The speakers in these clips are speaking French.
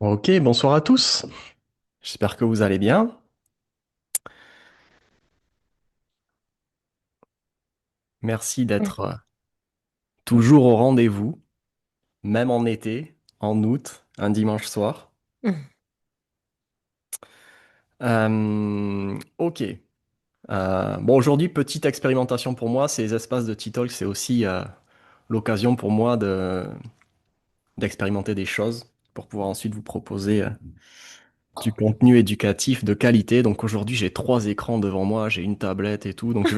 Ok, bonsoir à tous. J'espère que vous allez bien. Merci Mm. d'être toujours au rendez-vous, même en été, en août, un dimanche soir. Mm. Ok. Bon, aujourd'hui, petite expérimentation pour moi. Ces espaces de T-Talk, c'est aussi l'occasion pour moi d'expérimenter des choses pour pouvoir ensuite vous proposer du contenu éducatif de qualité. Donc aujourd'hui, j'ai trois écrans devant moi, j'ai une tablette et tout. Donc je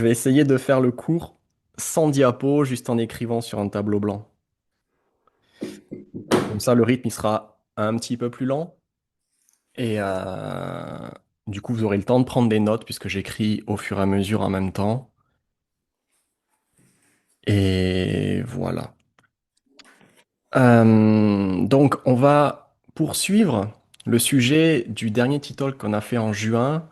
vais essayer de faire le cours sans diapo, juste en écrivant sur un tableau blanc. Comme ça, le rythme, il sera un petit peu plus lent. Et du coup, vous aurez le temps de prendre des notes puisque j'écris au fur et à mesure en même temps. Et voilà. Donc, on va poursuivre le sujet du dernier T-Talk qu'on a fait en juin.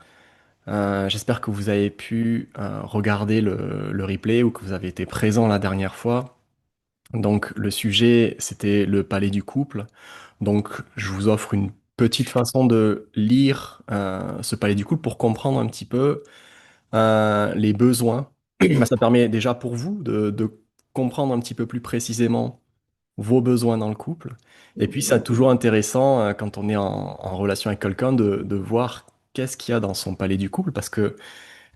J'espère que vous avez pu regarder le replay ou que vous avez été présent la dernière fois. Donc, le sujet, c'était le palais du couple. Donc, je vous offre une petite façon de lire ce palais du couple pour comprendre un petit peu les besoins. Ça permet déjà pour vous de comprendre un petit peu plus précisément vos besoins dans le couple. Et puis, c'est toujours intéressant quand on est en relation avec quelqu'un de voir qu'est-ce qu'il y a dans son palais du couple. Parce que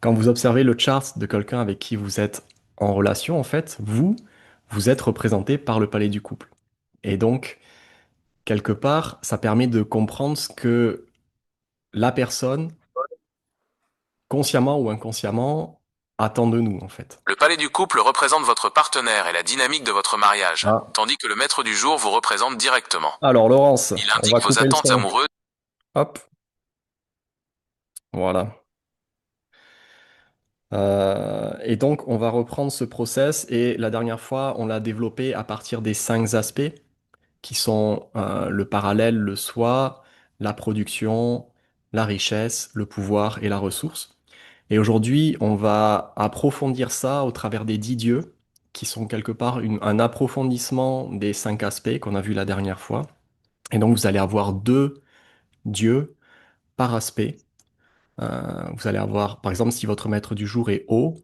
quand vous observez le chart de quelqu'un avec qui vous êtes en relation, en fait, vous êtes représenté par le palais du couple. Et donc, quelque part, ça permet de comprendre ce que la personne, consciemment ou inconsciemment, attend de nous, en fait. Le palais du couple représente votre partenaire et la dynamique de votre mariage, Ah. tandis que le maître du jour vous représente directement. Alors, Laurence, Il on va indique vos couper le attentes son. amoureuses. Hop, voilà. Et donc, on va reprendre ce process. Et la dernière fois, on l'a développé à partir des cinq aspects qui sont le parallèle, le soi, la production, la richesse, le pouvoir et la ressource. Et aujourd'hui, on va approfondir ça au travers des 10 dieux, qui sont quelque part un approfondissement des cinq aspects qu'on a vu la dernière fois. Et donc, vous allez avoir deux dieux par aspect. Vous allez avoir, par exemple, si votre maître du jour est eau,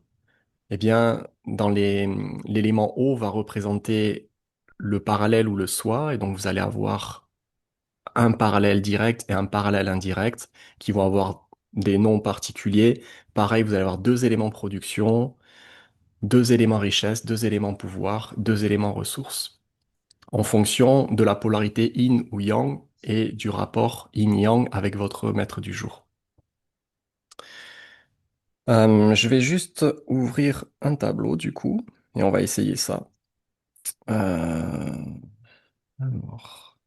eh bien, l'élément eau va représenter le parallèle ou le soi, et donc vous allez avoir un parallèle direct et un parallèle indirect qui vont avoir des noms particuliers. Pareil, vous allez avoir deux éléments production, deux éléments richesse, deux éléments pouvoir, deux éléments ressources, en fonction de la polarité yin ou yang et du rapport yin-yang avec votre maître du jour. Je vais juste ouvrir un tableau du coup, et on va essayer ça. Euh, alors,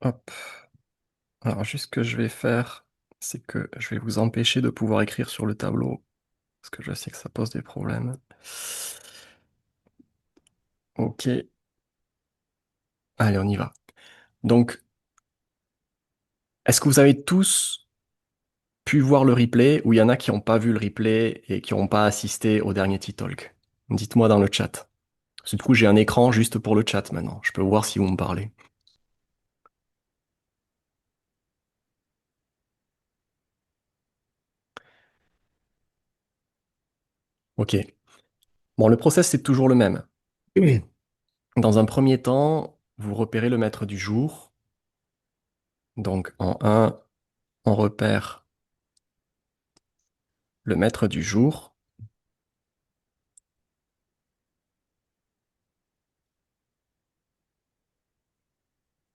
hop. Alors, juste ce que je vais faire, c'est que je vais vous empêcher de pouvoir écrire sur le tableau, parce que je sais que ça pose des problèmes. Ok, allez, on y va. Donc, est-ce que vous avez tous pu voir le replay ou il y en a qui n'ont pas vu le replay et qui n'ont pas assisté au dernier T-Talk? Dites-moi dans le chat. Parce que du coup, j'ai un écran juste pour le chat maintenant. Je peux voir si vous me parlez. Ok. Bon, le process, c'est toujours le même. Oui. Dans un premier temps, vous repérez le maître du jour. Donc, en un, on repère le maître du jour.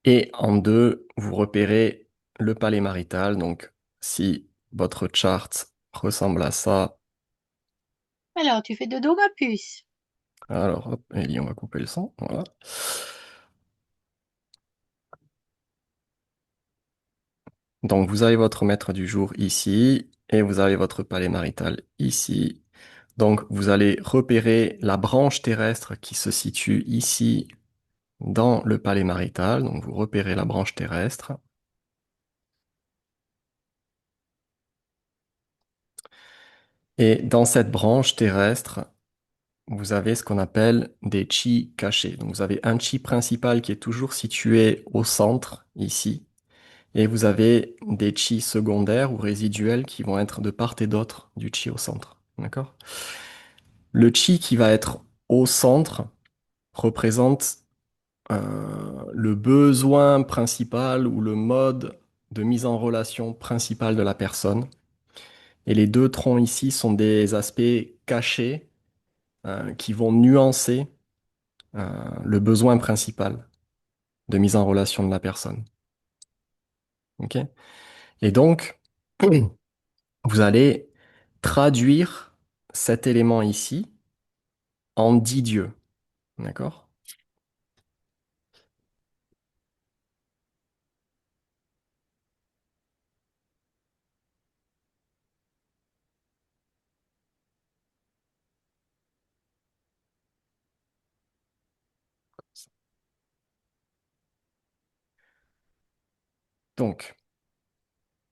Et en deux, vous repérez le palais marital. Donc, si votre chart ressemble à ça, Alors, tu fais dodo, ma puce? alors, hop, Ellie, on va couper le son. Voilà. Donc, vous avez votre maître du jour ici et vous avez votre palais marital ici. Donc, vous allez repérer la branche terrestre qui se situe ici dans le palais marital. Donc, vous repérez la branche terrestre. Et dans cette branche terrestre, vous avez ce qu'on appelle des chi cachés. Donc vous avez un chi principal qui est toujours situé au centre, ici, et vous avez des chi secondaires ou résiduels qui vont être de part et d'autre du chi au centre. D'accord? Le chi qui va être au centre représente le besoin principal ou le mode de mise en relation principal de la personne. Et les deux troncs ici sont des aspects cachés qui vont nuancer le besoin principal de mise en relation de la personne. Ok? Et donc, vous allez traduire cet élément ici en 10 dieux. D'accord? Donc,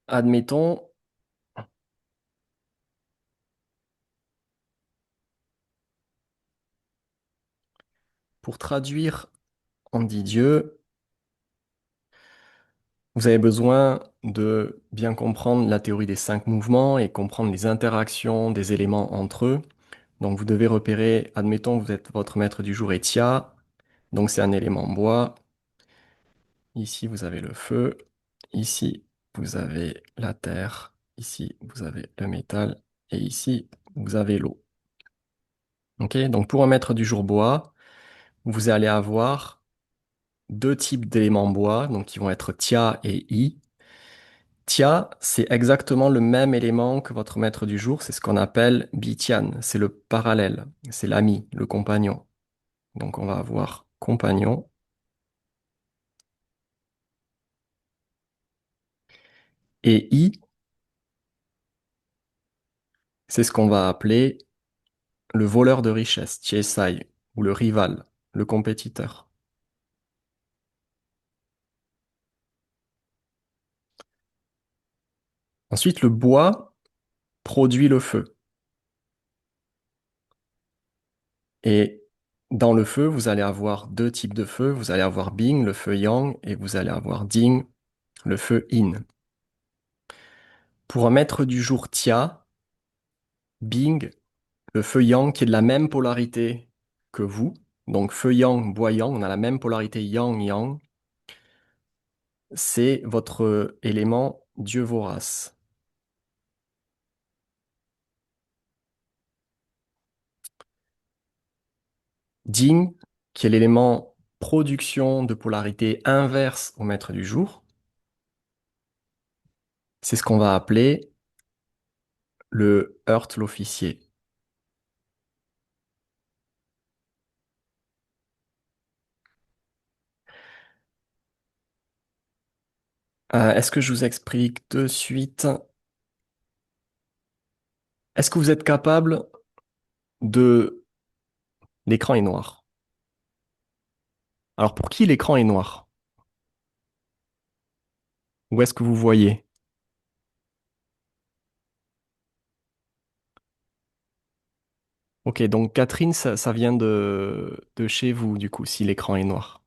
admettons, pour traduire en 10 dieux, vous avez besoin de bien comprendre la théorie des 5 mouvements et comprendre les interactions des éléments entre eux. Donc vous devez repérer, admettons que vous êtes votre maître du jour est Tia, donc c'est un élément bois. Ici vous avez le feu, ici vous avez la terre, ici vous avez le métal et ici vous avez l'eau. Ok, donc pour un maître du jour bois, vous allez avoir deux types d'éléments bois, donc qui vont être Tia et I. Tia, c'est exactement le même élément que votre maître du jour, c'est ce qu'on appelle Bitian, c'est le parallèle, c'est l'ami, le compagnon. Donc on va avoir compagnon. Et I, c'est ce qu'on va appeler le voleur de richesse, Tiesai, ou le rival, le compétiteur. Ensuite, le bois produit le feu. Et dans le feu, vous allez avoir deux types de feu. Vous allez avoir Bing, le feu Yang, et vous allez avoir Ding, le feu Yin. Pour un maître du jour Tia, Bing, le feu Yang qui est de la même polarité que vous, donc feu Yang, bois Yang, on a la même polarité Yang-Yang, c'est votre élément Dieu vorace. Ding, qui est l'élément production de polarité inverse au maître du jour, c'est ce qu'on va appeler le heurt l'officier. Est-ce que je vous explique de suite? Est-ce que vous êtes capable de... L'écran est noir. Alors pour qui l'écran est noir? Où est-ce que vous voyez? Ok, donc Catherine, ça vient de chez vous, du coup, si l'écran est noir.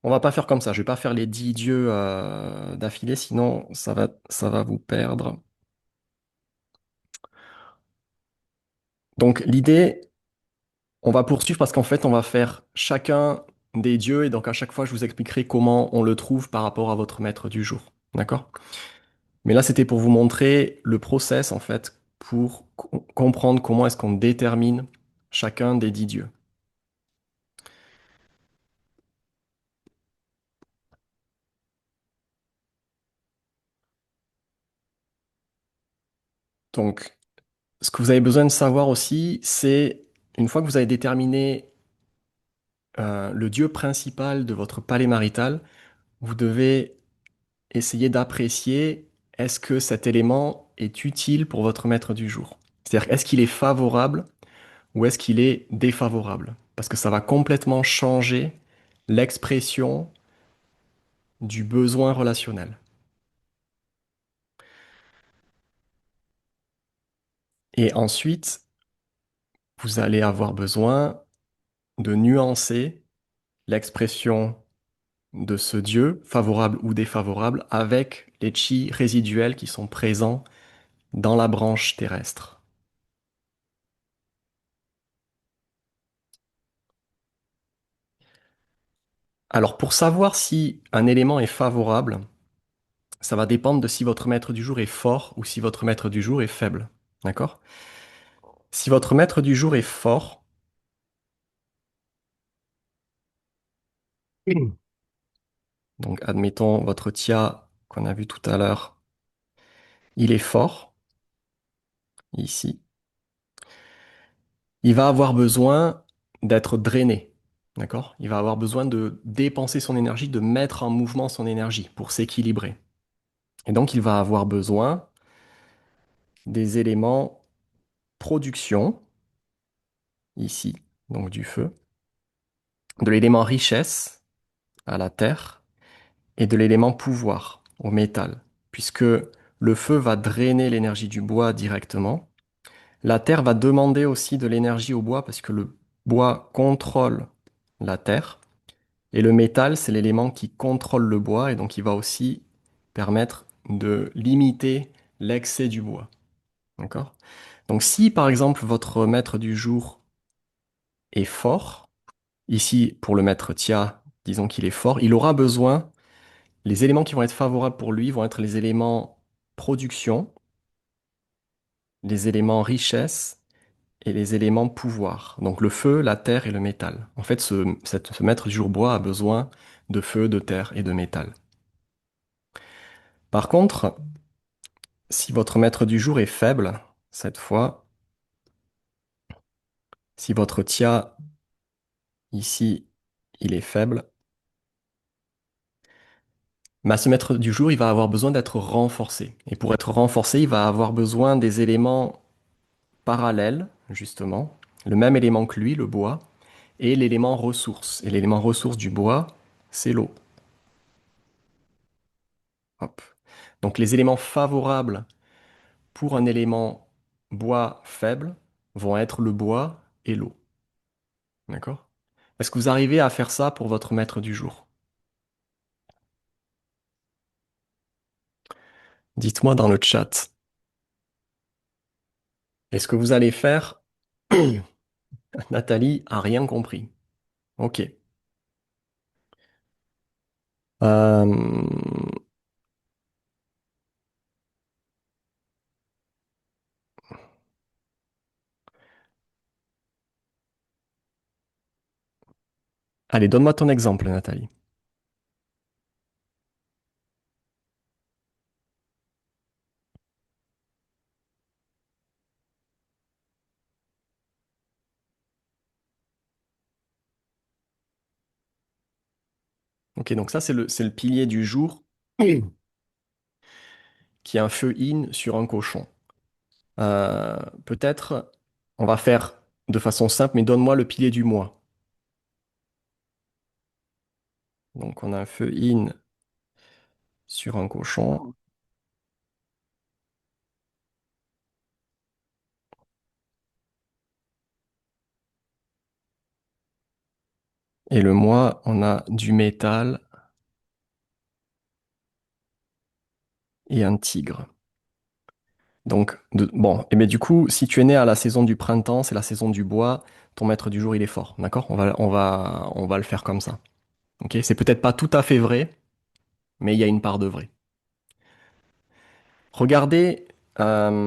On va pas faire comme ça, je vais pas faire les 10 dieux d'affilée, sinon ça va vous perdre. Donc l'idée, on va poursuivre parce qu'en fait, on va faire chacun des dieux et donc à chaque fois, je vous expliquerai comment on le trouve par rapport à votre maître du jour. D'accord? Mais là, c'était pour vous montrer le process, en fait, pour comprendre comment est-ce qu'on détermine chacun des 10 dieux. Donc, ce que vous avez besoin de savoir aussi, c'est une fois que vous avez déterminé le dieu principal de votre palais marital, vous devez essayer d'apprécier est-ce que cet élément est utile pour votre maître du jour. C'est-à-dire, est-ce qu'il est favorable ou est-ce qu'il est défavorable? Parce que ça va complètement changer l'expression du besoin relationnel. Et ensuite, vous allez avoir besoin de nuancer l'expression de ce dieu, favorable ou défavorable, avec les chi résiduels qui sont présents dans la branche terrestre. Alors pour savoir si un élément est favorable, ça va dépendre de si votre maître du jour est fort ou si votre maître du jour est faible. D'accord? Si votre maître du jour est fort, donc admettons votre Tia qu'on a vu tout à l'heure, il est fort, ici, il va avoir besoin d'être drainé. D'accord? Il va avoir besoin de dépenser son énergie, de mettre en mouvement son énergie pour s'équilibrer. Et donc il va avoir besoin des éléments production, ici, donc du feu, de l'élément richesse à la terre et de l'élément pouvoir au métal, puisque le feu va drainer l'énergie du bois directement. La terre va demander aussi de l'énergie au bois parce que le bois contrôle la terre et le métal, c'est l'élément qui contrôle le bois et donc il va aussi permettre de limiter l'excès du bois. D'accord? Donc si par exemple votre maître du jour est fort, ici pour le maître Tia, disons qu'il est fort, il aura besoin, les éléments qui vont être favorables pour lui vont être les éléments production, les éléments richesse et les éléments pouvoir. Donc le feu, la terre et le métal. En fait, ce maître du jour bois a besoin de feu, de terre et de métal. Par contre, si votre maître du jour est faible, cette fois, si votre Tia ici, il est faible, bah, ce maître du jour, il va avoir besoin d'être renforcé. Et pour être renforcé, il va avoir besoin des éléments parallèles, justement, le même élément que lui, le bois, et l'élément ressource. Et l'élément ressource du bois, c'est l'eau. Hop. Donc les éléments favorables pour un élément bois faible vont être le bois et l'eau. D'accord? Est-ce que vous arrivez à faire ça pour votre maître du jour? Dites-moi dans le chat. Est-ce que vous allez faire? Nathalie a rien compris. Ok. Euh, Allez, donne-moi ton exemple, Nathalie. Ok, donc ça, c'est le pilier du jour qui est un feu in sur un cochon. Peut-être, on va faire de façon simple, mais donne-moi le pilier du mois. Donc, on a un feu in sur un cochon. Et le mois, on a du métal et un tigre. Donc, bon, et bien du coup, si tu es né à la saison du printemps, c'est la saison du bois, ton maître du jour, il est fort. D'accord? On va le faire comme ça. Ok? C'est peut-être pas tout à fait vrai, mais il y a une part de vrai. Regardez le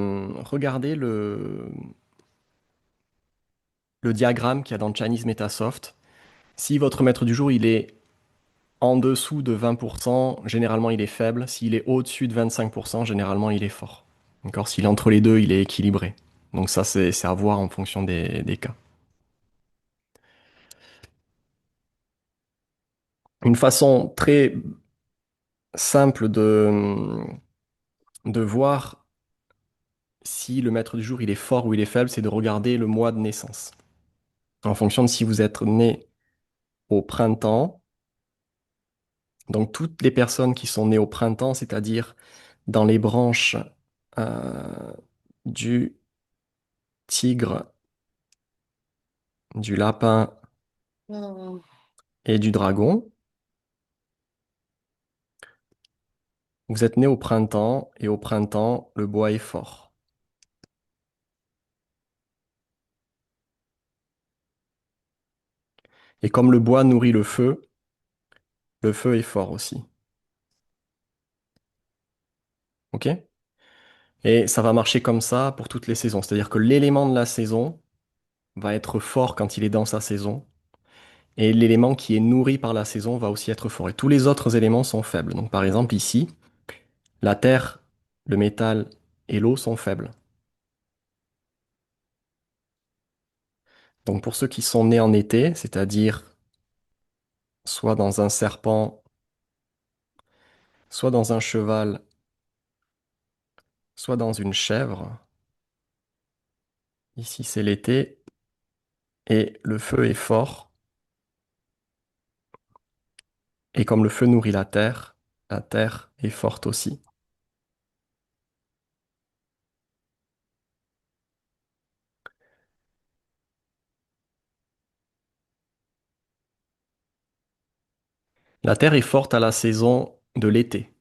diagramme qu'il y a dans Chinese Metasoft. Si votre maître du jour, il est en dessous de 20%, généralement il est faible. S'il est au-dessus de 25%, généralement il est fort. D'accord? S'il est entre les deux, il est équilibré. Donc ça, c'est à voir en fonction des cas. Une façon très simple de voir si le maître du jour il est fort ou il est faible, c'est de regarder le mois de naissance. En fonction de si vous êtes né au printemps, Donc toutes les personnes qui sont nées au printemps, c'est-à-dire dans les branches euh, du tigre, du lapin Oh. et du dragon, vous êtes nés au printemps et au printemps, le bois est fort. Et comme le bois nourrit le feu est fort aussi. OK? Et ça va marcher comme ça pour toutes les saisons. C'est-à-dire que l'élément de la saison va être fort quand il est dans sa saison. Et l'élément qui est nourri par la saison va aussi être fort. Et tous les autres éléments sont faibles. Donc par exemple ici, la terre, le métal et l'eau sont faibles. Donc pour ceux qui sont nés en été, c'est-à-dire soit dans un serpent, soit dans un cheval, soit dans une chèvre, ici c'est l'été et le feu est fort. Et comme le feu nourrit la terre est forte aussi. La terre est forte à la saison de l'été.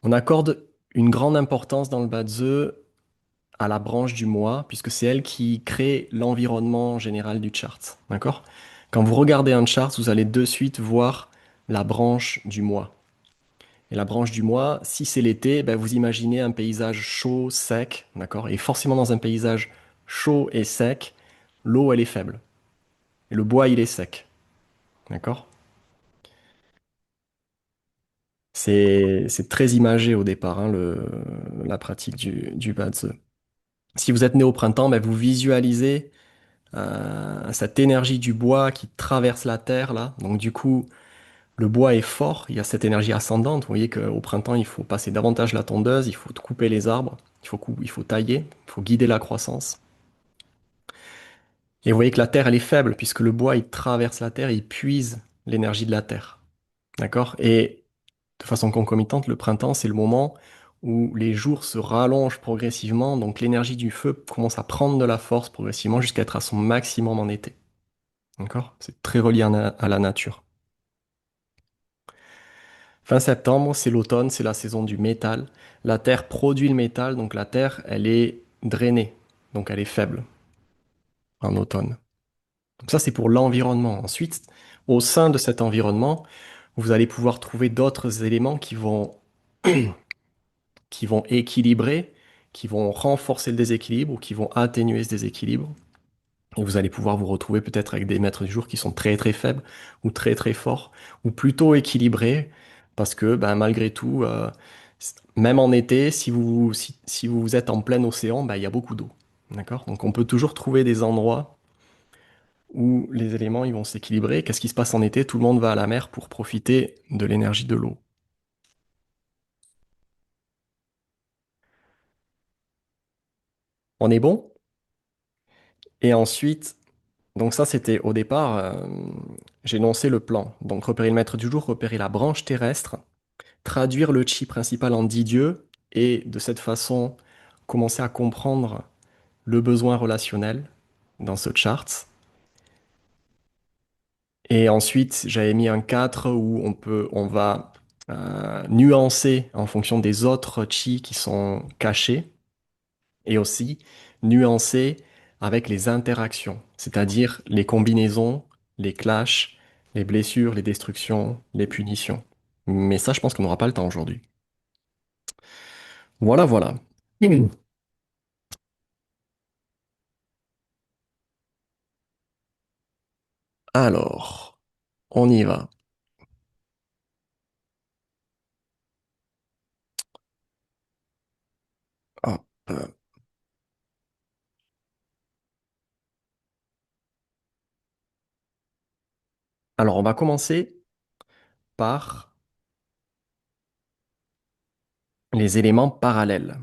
On accorde une grande importance dans le Bazeu à la branche du mois, puisque c'est elle qui crée l'environnement général du chart. D'accord? Quand vous regardez un chart, vous allez de suite voir la branche du mois. Et la branche du mois, si c'est l'été, ben vous imaginez un paysage chaud, sec, d'accord? Et forcément dans un paysage chaud et sec, l'eau elle est faible. Et le bois il est sec. D'accord? C'est très imagé au départ, hein, la pratique du Bazi. Si vous êtes né au printemps, ben, vous visualisez cette énergie du bois qui traverse la terre là. Donc du coup, le bois est fort, il y a cette énergie ascendante. Vous voyez qu'au printemps, il faut passer davantage la tondeuse, il faut couper les arbres, il faut tailler, il faut guider la croissance. Et vous voyez que la terre, elle est faible puisque le bois, il traverse la terre, il puise l'énergie de la terre. D'accord? Et de façon concomitante, le printemps, c'est le moment où les jours se rallongent progressivement, donc l'énergie du feu commence à prendre de la force progressivement jusqu'à être à son maximum en été. D'accord? C'est très relié à la nature. Fin septembre, c'est l'automne, c'est la saison du métal. La terre produit le métal, donc la terre, elle est drainée, donc elle est faible en automne. Donc ça, c'est pour l'environnement. Ensuite, au sein de cet environnement, vous allez pouvoir trouver d'autres éléments qui vont équilibrer, qui vont renforcer le déséquilibre ou qui vont atténuer ce déséquilibre. Et vous allez pouvoir vous retrouver peut-être avec des maîtres du jour qui sont très très faibles ou très très forts ou plutôt équilibrés parce que ben, malgré tout, même en été, si vous êtes en plein océan, ben, il y a beaucoup d'eau. D'accord? Donc on peut toujours trouver des endroits où les éléments ils vont s'équilibrer. Qu'est-ce qui se passe en été? Tout le monde va à la mer pour profiter de l'énergie de l'eau. On est bon? Et ensuite, donc ça c'était au départ, j'ai énoncé le plan. Donc repérer le maître du jour, repérer la branche terrestre, traduire le chi principal en 10 dieux et de cette façon commencer à comprendre le besoin relationnel dans ce chart. Et ensuite, j'avais mis un 4 où on va nuancer en fonction des autres chi qui sont cachés et aussi nuancer avec les interactions, c'est-à-dire les combinaisons, les clashs, les blessures, les destructions, les punitions. Mais ça, je pense qu'on n'aura pas le temps aujourd'hui. Voilà, voilà. Alors, on y va. Hop. Alors, on va commencer par les éléments parallèles.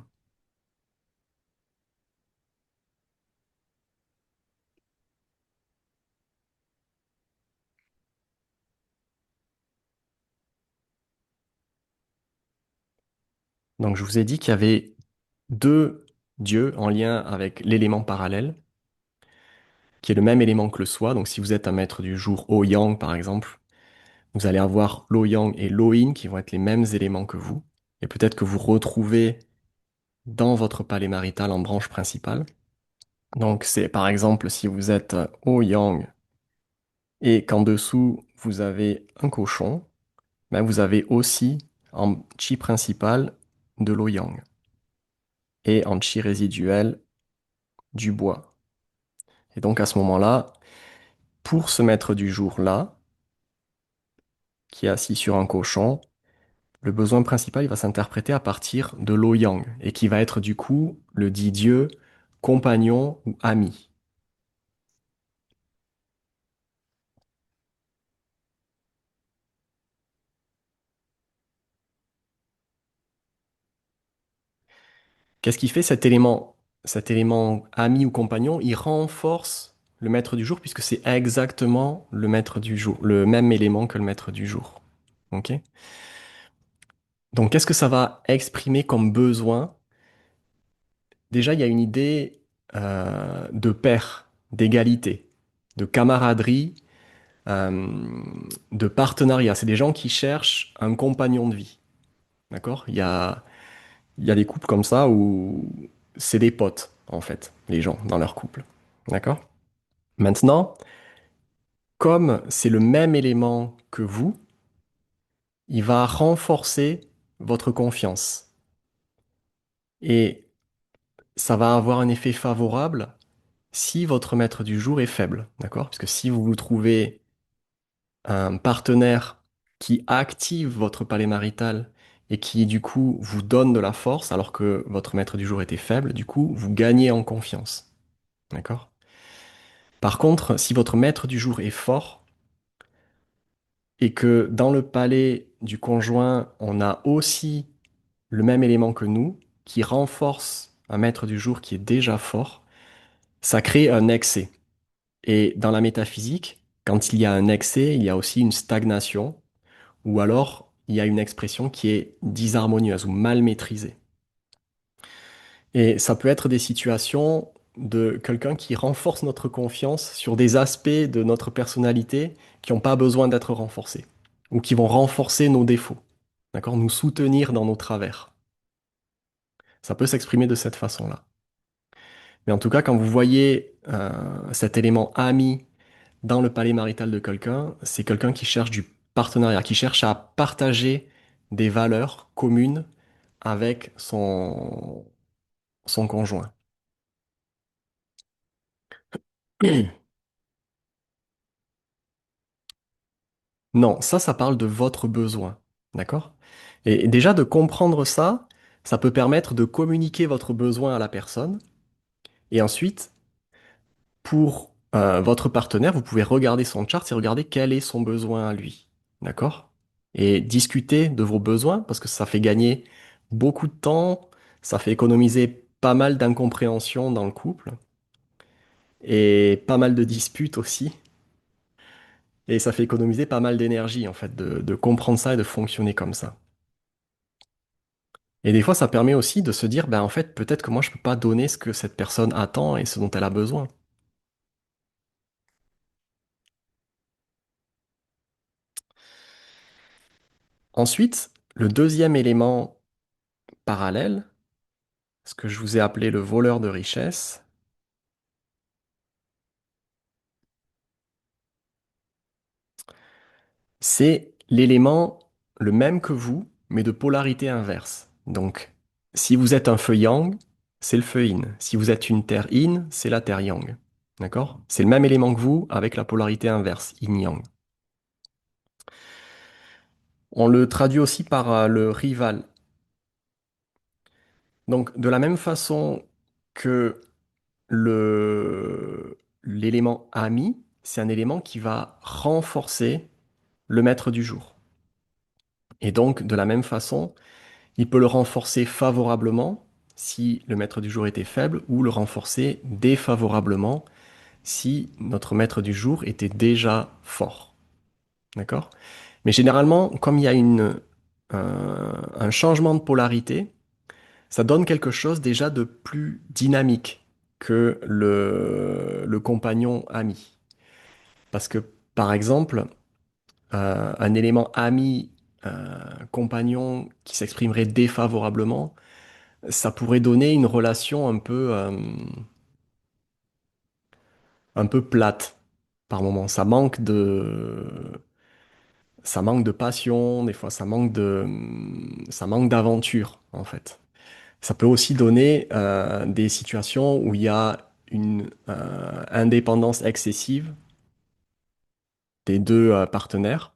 Donc, je vous ai dit qu'il y avait deux dieux en lien avec l'élément parallèle, qui est le même élément que le soi. Donc, si vous êtes un maître du jour O-Yang, par exemple, vous allez avoir l'O-Yang et l'O-Yin qui vont être les mêmes éléments que vous. Et peut-être que vous retrouvez dans votre palais marital en branche principale. Donc, c'est par exemple si vous êtes O-Yang et qu'en dessous vous avez un cochon, ben vous avez aussi en chi principal de l'O-Yang et en chi résiduel du bois. Et donc à ce moment-là, pour ce maître du jour-là, qui est assis sur un cochon, le besoin principal il va s'interpréter à partir de l'O-Yang et qui va être du coup le dit Dieu, compagnon ou ami. Qu'est-ce qui fait cet élément ami ou compagnon? Il renforce le maître du jour puisque c'est exactement le maître du jour, le même élément que le maître du jour. Ok? Donc, qu'est-ce que ça va exprimer comme besoin? Déjà, il y a une idée de pair, d'égalité, de camaraderie, euh, de partenariat. C'est des gens qui cherchent un compagnon de vie. D'accord? Il y a des couples comme ça où c'est des potes, en fait, les gens dans leur couple. D'accord? Maintenant, comme c'est le même élément que vous, il va renforcer votre confiance. Et ça va avoir un effet favorable si votre maître du jour est faible. D'accord? Parce que si vous vous trouvez un partenaire qui active votre palais marital et qui, du coup, vous donne de la force alors que votre maître du jour était faible, du coup, vous gagnez en confiance. D'accord? Par contre, si votre maître du jour est fort et que dans le palais du conjoint, on a aussi le même élément que nous, qui renforce un maître du jour qui est déjà fort, ça crée un excès. Et dans la métaphysique, quand il y a un excès, il y a aussi une stagnation, ou alors il y a une expression qui est disharmonieuse ou mal maîtrisée. Et ça peut être des situations de quelqu'un qui renforce notre confiance sur des aspects de notre personnalité qui n'ont pas besoin d'être renforcés, ou qui vont renforcer nos défauts, d'accord? Nous soutenir dans nos travers. Ça peut s'exprimer de cette façon-là. Mais en tout cas, quand vous voyez cet élément ami dans le palais marital de quelqu'un, c'est quelqu'un qui cherche du partenariat, qui cherche à partager des valeurs communes avec son conjoint. Non, ça parle de votre besoin. D'accord? Et déjà, de comprendre ça, ça peut permettre de communiquer votre besoin à la personne. Et ensuite, pour votre partenaire, vous pouvez regarder son chart et regarder quel est son besoin à lui. D'accord? Et discuter de vos besoins parce que ça fait gagner beaucoup de temps, ça fait économiser pas mal d'incompréhension dans le couple et pas mal de disputes aussi. Et ça fait économiser pas mal d'énergie en fait de comprendre ça et de fonctionner comme ça. Et des fois, ça permet aussi de se dire, ben en fait, peut-être que moi, je peux pas donner ce que cette personne attend et ce dont elle a besoin. Ensuite, le deuxième élément parallèle, ce que je vous ai appelé le voleur de richesse, c'est l'élément le même que vous, mais de polarité inverse. Donc, si vous êtes un feu yang, c'est le feu yin. Si vous êtes une terre yin, c'est la terre yang. D'accord? C'est le même élément que vous avec la polarité inverse, yin-yang. On le traduit aussi par le rival. Donc, de la même façon que l'élément ami, c'est un élément qui va renforcer le maître du jour. Et donc, de la même façon, il peut le renforcer favorablement si le maître du jour était faible ou le renforcer défavorablement si notre maître du jour était déjà fort. D'accord? Mais généralement, comme il y a un changement de polarité, Ça donne quelque chose déjà de plus dynamique que le compagnon ami. Parce que, par exemple, un élément ami, compagnon qui s'exprimerait défavorablement, ça pourrait donner une relation un peu plate par moment. Ça manque de passion, des fois ça manque d'aventure en fait. Ça peut aussi donner des situations où il y a une indépendance excessive des deux partenaires.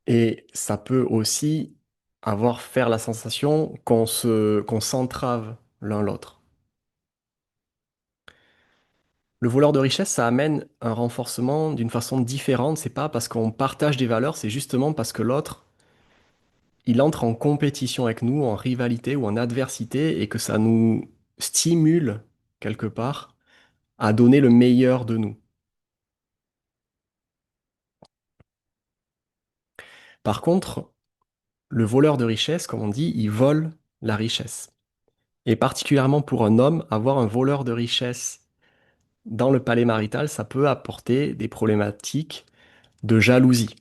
Et ça peut aussi faire la sensation qu'on s'entrave l'un l'autre. Le voleur de richesse, ça amène un renforcement d'une façon différente. C'est pas parce qu'on partage des valeurs, c'est justement parce que l'autre, il entre en compétition avec nous, en rivalité ou en adversité, et que ça nous stimule quelque part à donner le meilleur de nous. Par contre, le voleur de richesse, comme on dit, il vole la richesse. Et particulièrement pour un homme, avoir un voleur de richesse dans le palais marital, ça peut apporter des problématiques de jalousie.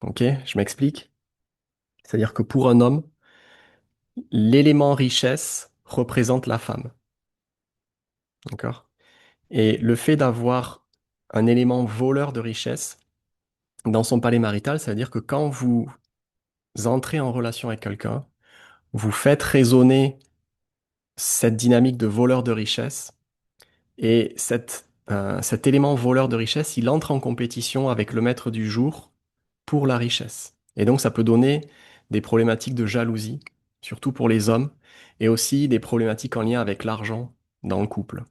Ok, je m'explique. C'est-à-dire que pour un homme, l'élément richesse représente la femme. D'accord? Et le fait d'avoir un élément voleur de richesse dans son palais marital, ça veut dire que quand vous entrez en relation avec quelqu'un, vous faites résonner cette dynamique de voleur de richesse. Et cet élément voleur de richesse, il entre en compétition avec le maître du jour pour la richesse. Et donc, ça peut donner des problématiques de jalousie, surtout pour les hommes, et aussi des problématiques en lien avec l'argent dans le couple,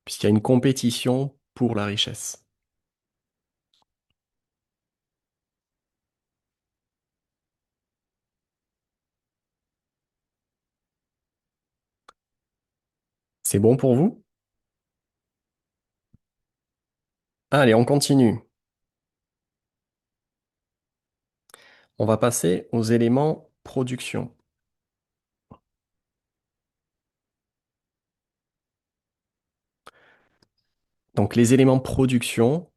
puisqu'il y a une compétition pour la richesse. C'est bon pour vous? Allez, on continue. On va passer aux éléments production. Donc, les éléments production,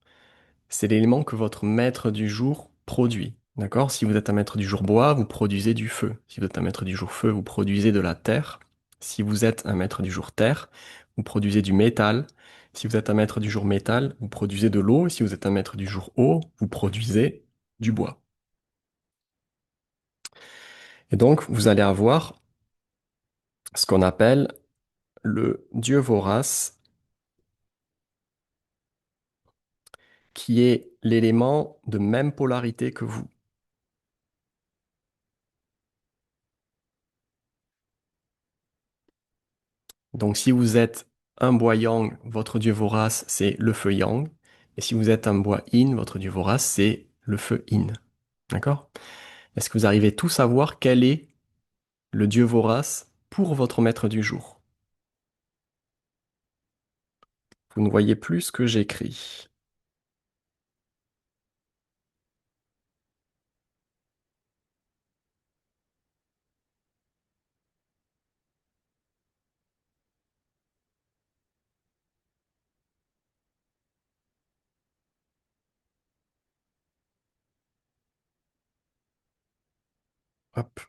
c'est l'élément que votre maître du jour produit. D'accord? Si vous êtes un maître du jour bois, vous produisez du feu. Si vous êtes un maître du jour feu, vous produisez de la terre. Si vous êtes un maître du jour terre, vous produisez du métal. Si vous êtes un maître du jour métal, vous produisez de l'eau. Et si vous êtes un maître du jour eau, vous produisez du bois. Et donc, vous allez avoir ce qu'on appelle le dieu vorace, qui est l'élément de même polarité que vous. Donc si vous êtes un bois yang, votre dieu vorace, c'est le feu yang. Et si vous êtes un bois yin, votre dieu vorace, c'est le feu yin. D'accord? Est-ce que vous arrivez tous à voir quel est le dieu vorace pour votre maître du jour? Vous ne voyez plus ce que j'écris. Hop.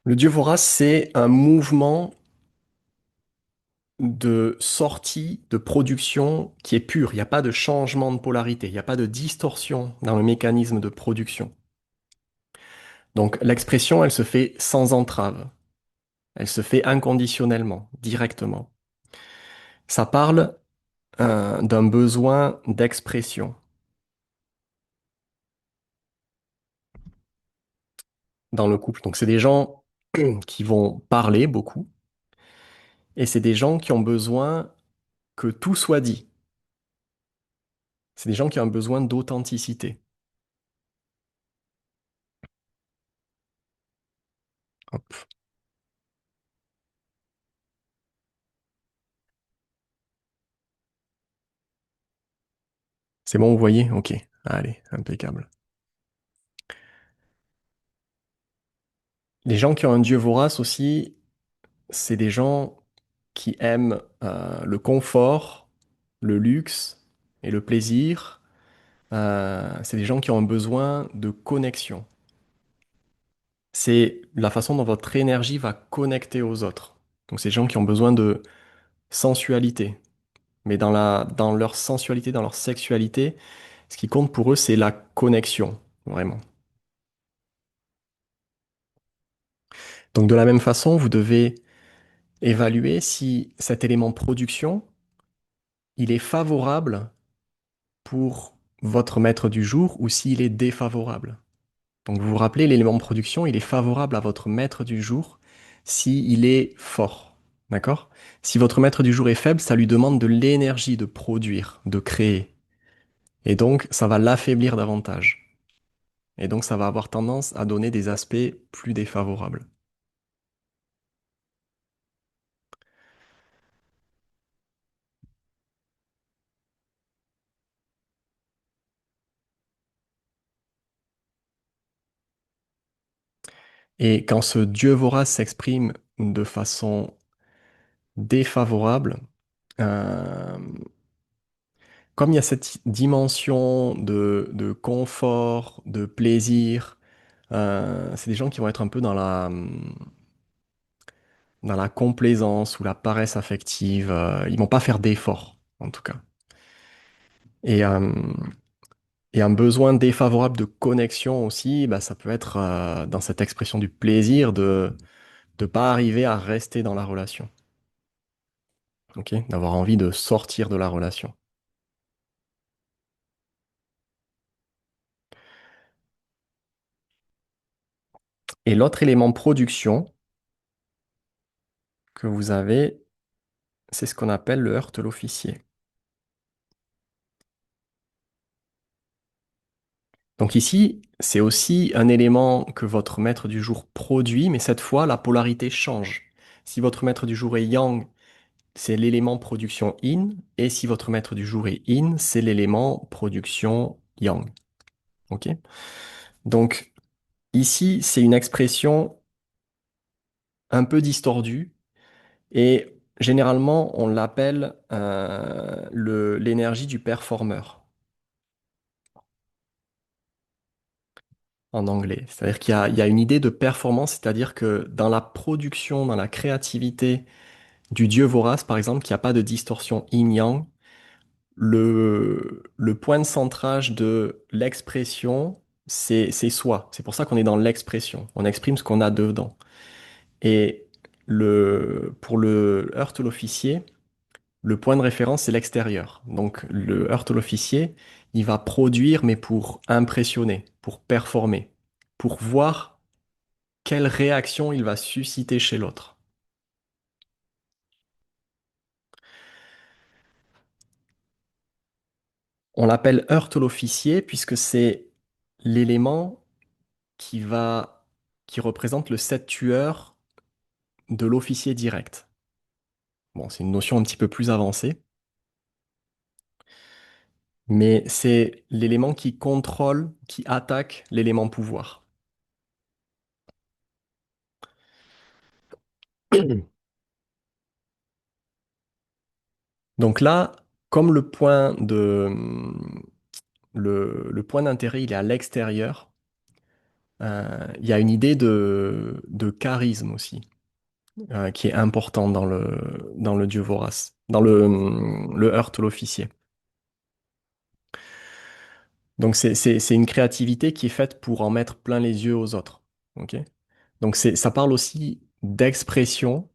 Le dieu vorace, c'est un mouvement de sortie, de production qui est pur. Il n'y a pas de changement de polarité, il n'y a pas de distorsion dans le mécanisme de production. Donc l'expression, elle se fait sans entrave. Elle se fait inconditionnellement, directement. Ça parle d'un besoin d'expression dans le couple. Donc c'est des gens qui vont parler beaucoup et c'est des gens qui ont besoin que tout soit dit. C'est des gens qui ont un besoin d'authenticité. Hop. C'est bon, vous voyez? Ok. Allez, impeccable. Les gens qui ont un dieu vorace aussi, c'est des gens qui aiment le confort, le luxe et le plaisir. C'est des gens qui ont un besoin de connexion. C'est la façon dont votre énergie va connecter aux autres. Donc, c'est des gens qui ont besoin de sensualité. Mais dans leur sensualité, dans leur sexualité, ce qui compte pour eux, c'est la connexion, vraiment. Donc, de la même façon, vous devez évaluer si cet élément production, il est favorable pour votre maître du jour ou s'il est défavorable. Donc vous vous rappelez, l'élément de production, il est favorable à votre maître du jour s'il est fort. D'accord? Si votre maître du jour est faible, ça lui demande de l'énergie de produire, de créer. Et donc, ça va l'affaiblir davantage. Et donc, ça va avoir tendance à donner des aspects plus défavorables. Et quand ce dieu vorace s'exprime de façon défavorable, euh, comme il y a cette dimension de confort, de plaisir, c'est des gens qui vont être un peu dans la complaisance ou la paresse affective. Ils vont pas faire d'efforts, en tout cas. Et, euh, et un besoin défavorable de connexion aussi, bah, ça peut être dans cette expression du plaisir de ne pas arriver à rester dans la relation. Ok, d'avoir envie de sortir de la relation. Et l'autre élément de production que vous avez, c'est ce qu'on appelle le heurte l'officier. Donc ici, c'est aussi un élément que votre maître du jour produit, mais cette fois, la polarité change. Si votre maître du jour est yang, c'est l'élément production yin, et si votre maître du jour est yin, c'est l'élément production yang. Ok? Donc ici, c'est une expression un peu distordue, et généralement, on l'appelle l'énergie du performeur en anglais. C'est-à-dire il y a une idée de performance, c'est-à-dire que dans la production, dans la créativité du dieu vorace, par exemple, qu'il n'y a pas de distorsion yin-yang, le point de centrage de l'expression, c'est soi. C'est pour ça qu'on est dans l'expression. On exprime ce qu'on a dedans. Et pour le heurte l'officier, le point de référence, c'est l'extérieur. Donc le heurte l'officier, il va produire, mais pour impressionner, pour performer, pour voir quelle réaction il va susciter chez l'autre. On l'appelle heurte l'officier puisque c'est l'élément qui qui représente le 7 tueur de l'officier direct. Bon, c'est une notion un petit peu plus avancée, mais c'est l'élément qui contrôle, qui attaque l'élément pouvoir. Donc là, comme le point d'intérêt, il est à l'extérieur, il y a une idée de charisme aussi, qui est importante dans le dieu vorace, dans le heurte l'officier. Donc c'est une créativité qui est faite pour en mettre plein les yeux aux autres. Ok? Donc ça parle aussi d'expression,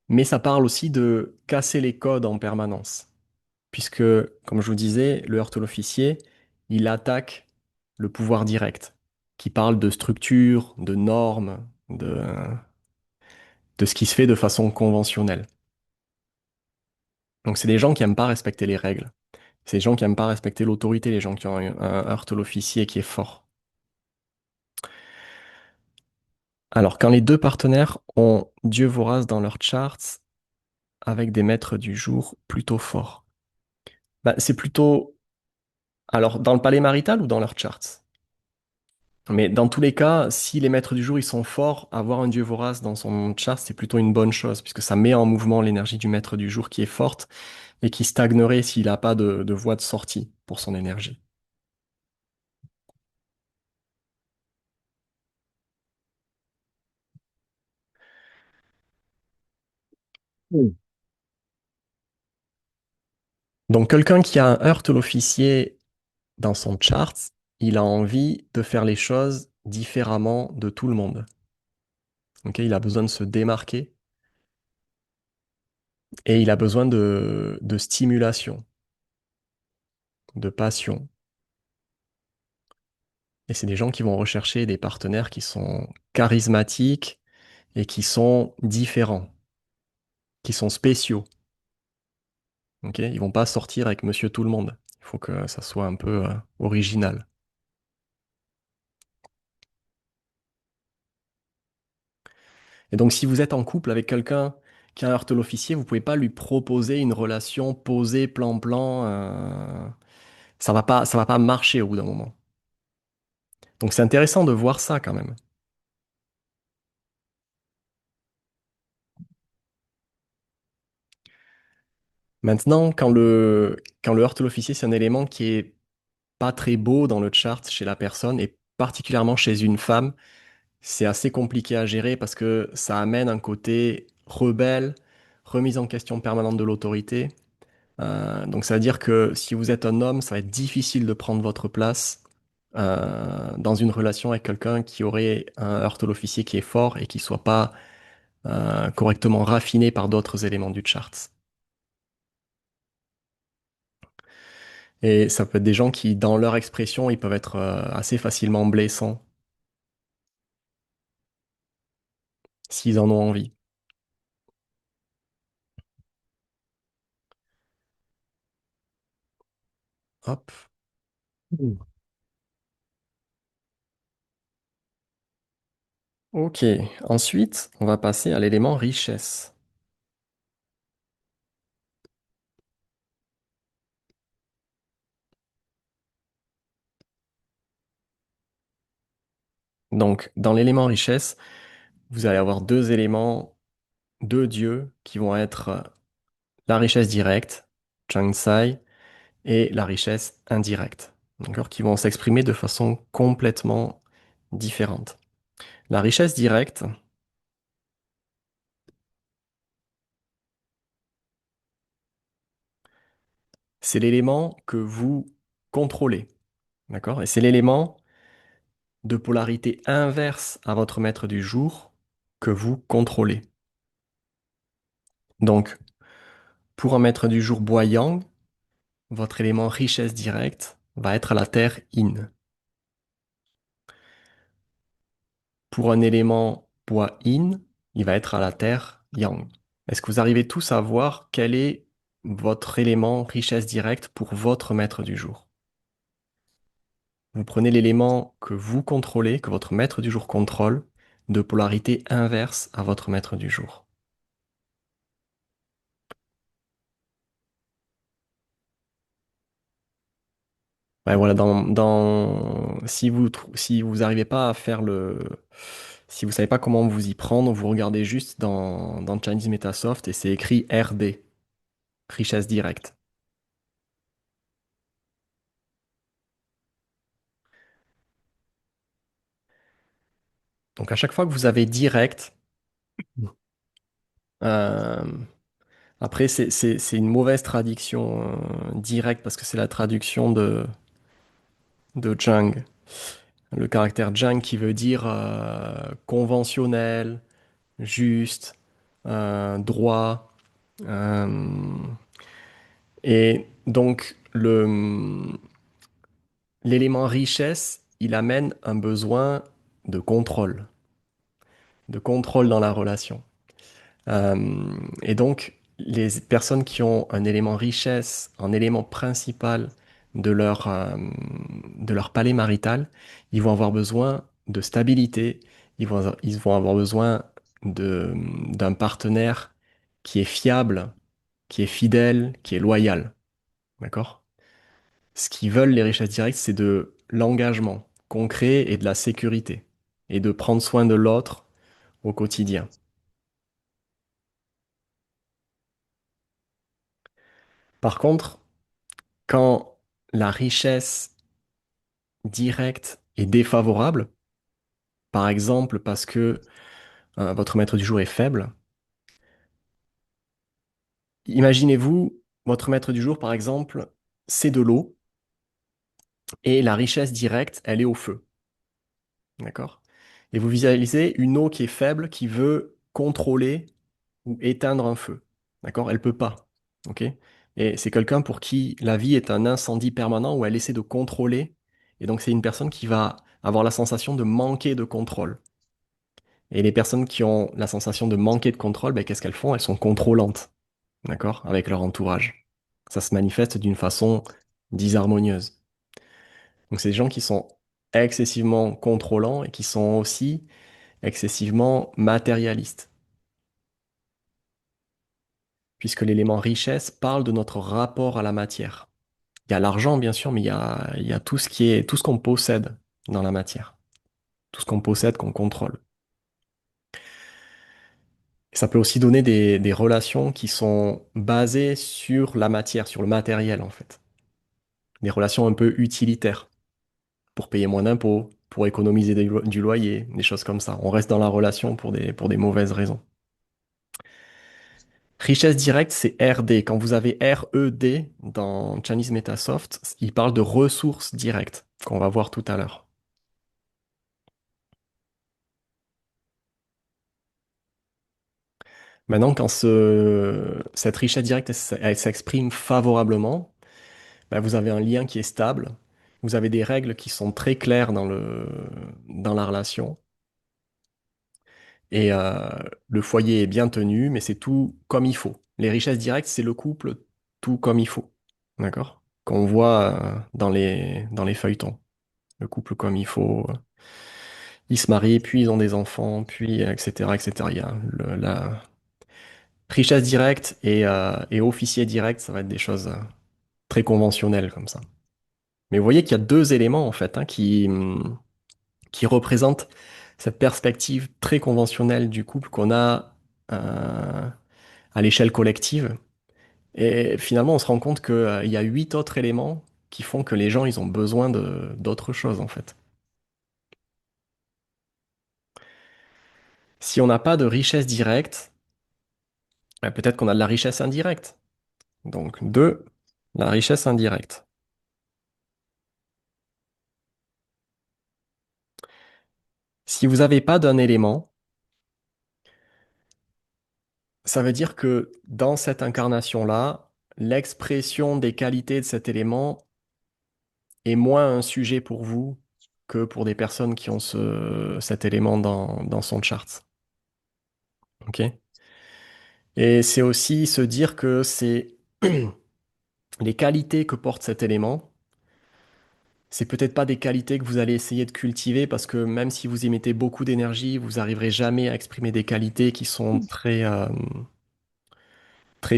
mais ça parle aussi de casser les codes en permanence. Puisque, comme je vous disais, le heurte l'officier, il attaque le pouvoir direct, qui parle de structure, de normes, de ce qui se fait de façon conventionnelle. Donc c'est des gens qui n'aiment pas respecter les règles. C'est des gens qui n'aiment pas respecter l'autorité, les gens qui ont un heurte l'officier qui est fort. Alors, quand les deux partenaires ont Dieu vorace dans leurs charts avec des maîtres du jour plutôt forts, bah, c'est plutôt Alors, dans le palais marital ou dans leur charts? Mais dans tous les cas, si les maîtres du jour ils sont forts, avoir un dieu vorace dans son chart, c'est plutôt une bonne chose, puisque ça met en mouvement l'énergie du maître du jour qui est forte et qui stagnerait s'il n'a pas de voie de sortie pour son énergie. Mm. Donc quelqu'un qui a un Heurte l'officier dans son chart, il a envie de faire les choses différemment de tout le monde. Ok, il a besoin de se démarquer et il a besoin de stimulation, de passion. Et c'est des gens qui vont rechercher des partenaires qui sont charismatiques et qui sont différents, qui sont spéciaux. Ok, ils vont pas sortir avec Monsieur Tout le Monde. Il faut que ça soit un peu original. Et donc, si vous êtes en couple avec quelqu'un qui a un heurte l'officier, vous pouvez pas lui proposer une relation posée, plan-plan. Ça va pas marcher au bout d'un moment. Donc, c'est intéressant de voir ça quand même. Maintenant, quand le heurte l'officier, c'est un élément qui est pas très beau dans le chart chez la personne et particulièrement chez une femme, c'est assez compliqué à gérer parce que ça amène un côté rebelle, remise en question permanente de l'autorité. Donc ça veut dire que si vous êtes un homme, ça va être difficile de prendre votre place dans une relation avec quelqu'un qui aurait un heurte l'officier qui est fort et qui soit pas correctement raffiné par d'autres éléments du chart. Et ça peut être des gens qui, dans leur expression, ils peuvent être assez facilement blessants s'ils en ont envie. Hop. Mm. Ok. Ensuite, on va passer à l'élément richesse. Donc, dans l'élément richesse, vous allez avoir deux éléments, deux dieux qui vont être la richesse directe, Chang-Tsai, et la richesse indirecte, d'accord, qui vont s'exprimer de façon complètement différente. La richesse directe, c'est l'élément que vous contrôlez, d'accord? Et c'est l'élément de polarité inverse à votre maître du jour que vous contrôlez. Donc, pour un maître du jour boyang, votre élément richesse directe va être à la terre yin. Pour un élément poids yin, il va être à la terre yang. Est-ce que vous arrivez tous à voir quel est votre élément richesse directe pour votre maître du jour? Vous prenez l'élément que vous contrôlez, que votre maître du jour contrôle, de polarité inverse à votre maître du jour. Ouais, voilà, si vous n'arrivez pas à faire si vous savez pas comment vous y prendre, vous regardez juste dans Chinese Metasoft et c'est écrit RD, richesse directe. Donc à chaque fois que vous avez direct, euh, après c'est une mauvaise traduction direct parce que c'est la traduction de Zhang. Le caractère Zhang qui veut dire conventionnel, juste, droit. euh, et donc l'élément richesse, il amène un besoin de contrôle dans la relation. Et donc, les personnes qui ont un élément richesse, un élément principal de leur palais marital, ils vont avoir besoin de stabilité, ils vont avoir besoin d'un partenaire qui est fiable, qui est fidèle, qui est loyal. D'accord? Ce qu'ils veulent, les richesses directes, c'est de l'engagement concret et de la sécurité, et de prendre soin de l'autre au quotidien. Par contre, quand la richesse directe est défavorable, par exemple parce que votre maître du jour est faible, imaginez-vous, votre maître du jour, par exemple, c'est de l'eau, et la richesse directe, elle est au feu. D'accord? Et vous visualisez une eau qui est faible, qui veut contrôler ou éteindre un feu. D'accord? Elle peut pas. OK? Et c'est quelqu'un pour qui la vie est un incendie permanent où elle essaie de contrôler. Et donc, c'est une personne qui va avoir la sensation de manquer de contrôle. Et les personnes qui ont la sensation de manquer de contrôle, ben, qu'est-ce qu'elles font? Elles sont contrôlantes. D'accord? Avec leur entourage. Ça se manifeste d'une façon disharmonieuse. Donc, c'est des gens qui sont excessivement contrôlants et qui sont aussi excessivement matérialistes. Puisque l'élément richesse parle de notre rapport à la matière. Il y a l'argent, bien sûr, mais il y a tout ce qui est, tout ce qu'on possède dans la matière. Tout ce qu'on possède, qu'on contrôle. Et ça peut aussi donner des relations qui sont basées sur la matière, sur le matériel, en fait. Des relations un peu utilitaires, pour payer moins d'impôts, pour économiser du loyer, des choses comme ça. On reste dans la relation pour des mauvaises raisons. Richesse directe, c'est RD. Quand vous avez RED dans Chinese Metasoft, il parle de ressources directes, qu'on va voir tout à l'heure. Maintenant, quand cette richesse directe, elle s'exprime favorablement, ben, vous avez un lien qui est stable, vous avez des règles qui sont très claires dans la relation, et le foyer est bien tenu, mais c'est tout comme il faut. Les richesses directes, c'est le couple tout comme il faut. D'accord? Qu'on voit dans les feuilletons. Le couple comme il faut. Ils se marient, puis ils ont des enfants, puis etc., etc. Il y a la richesse directe et officier direct, ça va être des choses très conventionnelles comme ça. Mais vous voyez qu'il y a deux éléments en fait qui représentent cette perspective très conventionnelle du couple qu'on a à l'échelle collective. Et finalement, on se rend compte qu'il y a 8 autres éléments qui font que les gens, ils ont besoin d'autre chose en fait. Si on n'a pas de richesse directe, peut-être qu'on a de la richesse indirecte. Donc, de la richesse indirecte. Si vous n'avez pas d'un élément, ça veut dire que dans cette incarnation-là, l'expression des qualités de cet élément est moins un sujet pour vous que pour des personnes qui ont cet élément dans son chart. Ok? Et c'est aussi se dire que c'est les qualités que porte cet élément. C'est peut-être pas des qualités que vous allez essayer de cultiver parce que même si vous y mettez beaucoup d'énergie, vous n'arriverez jamais à exprimer des qualités qui sont très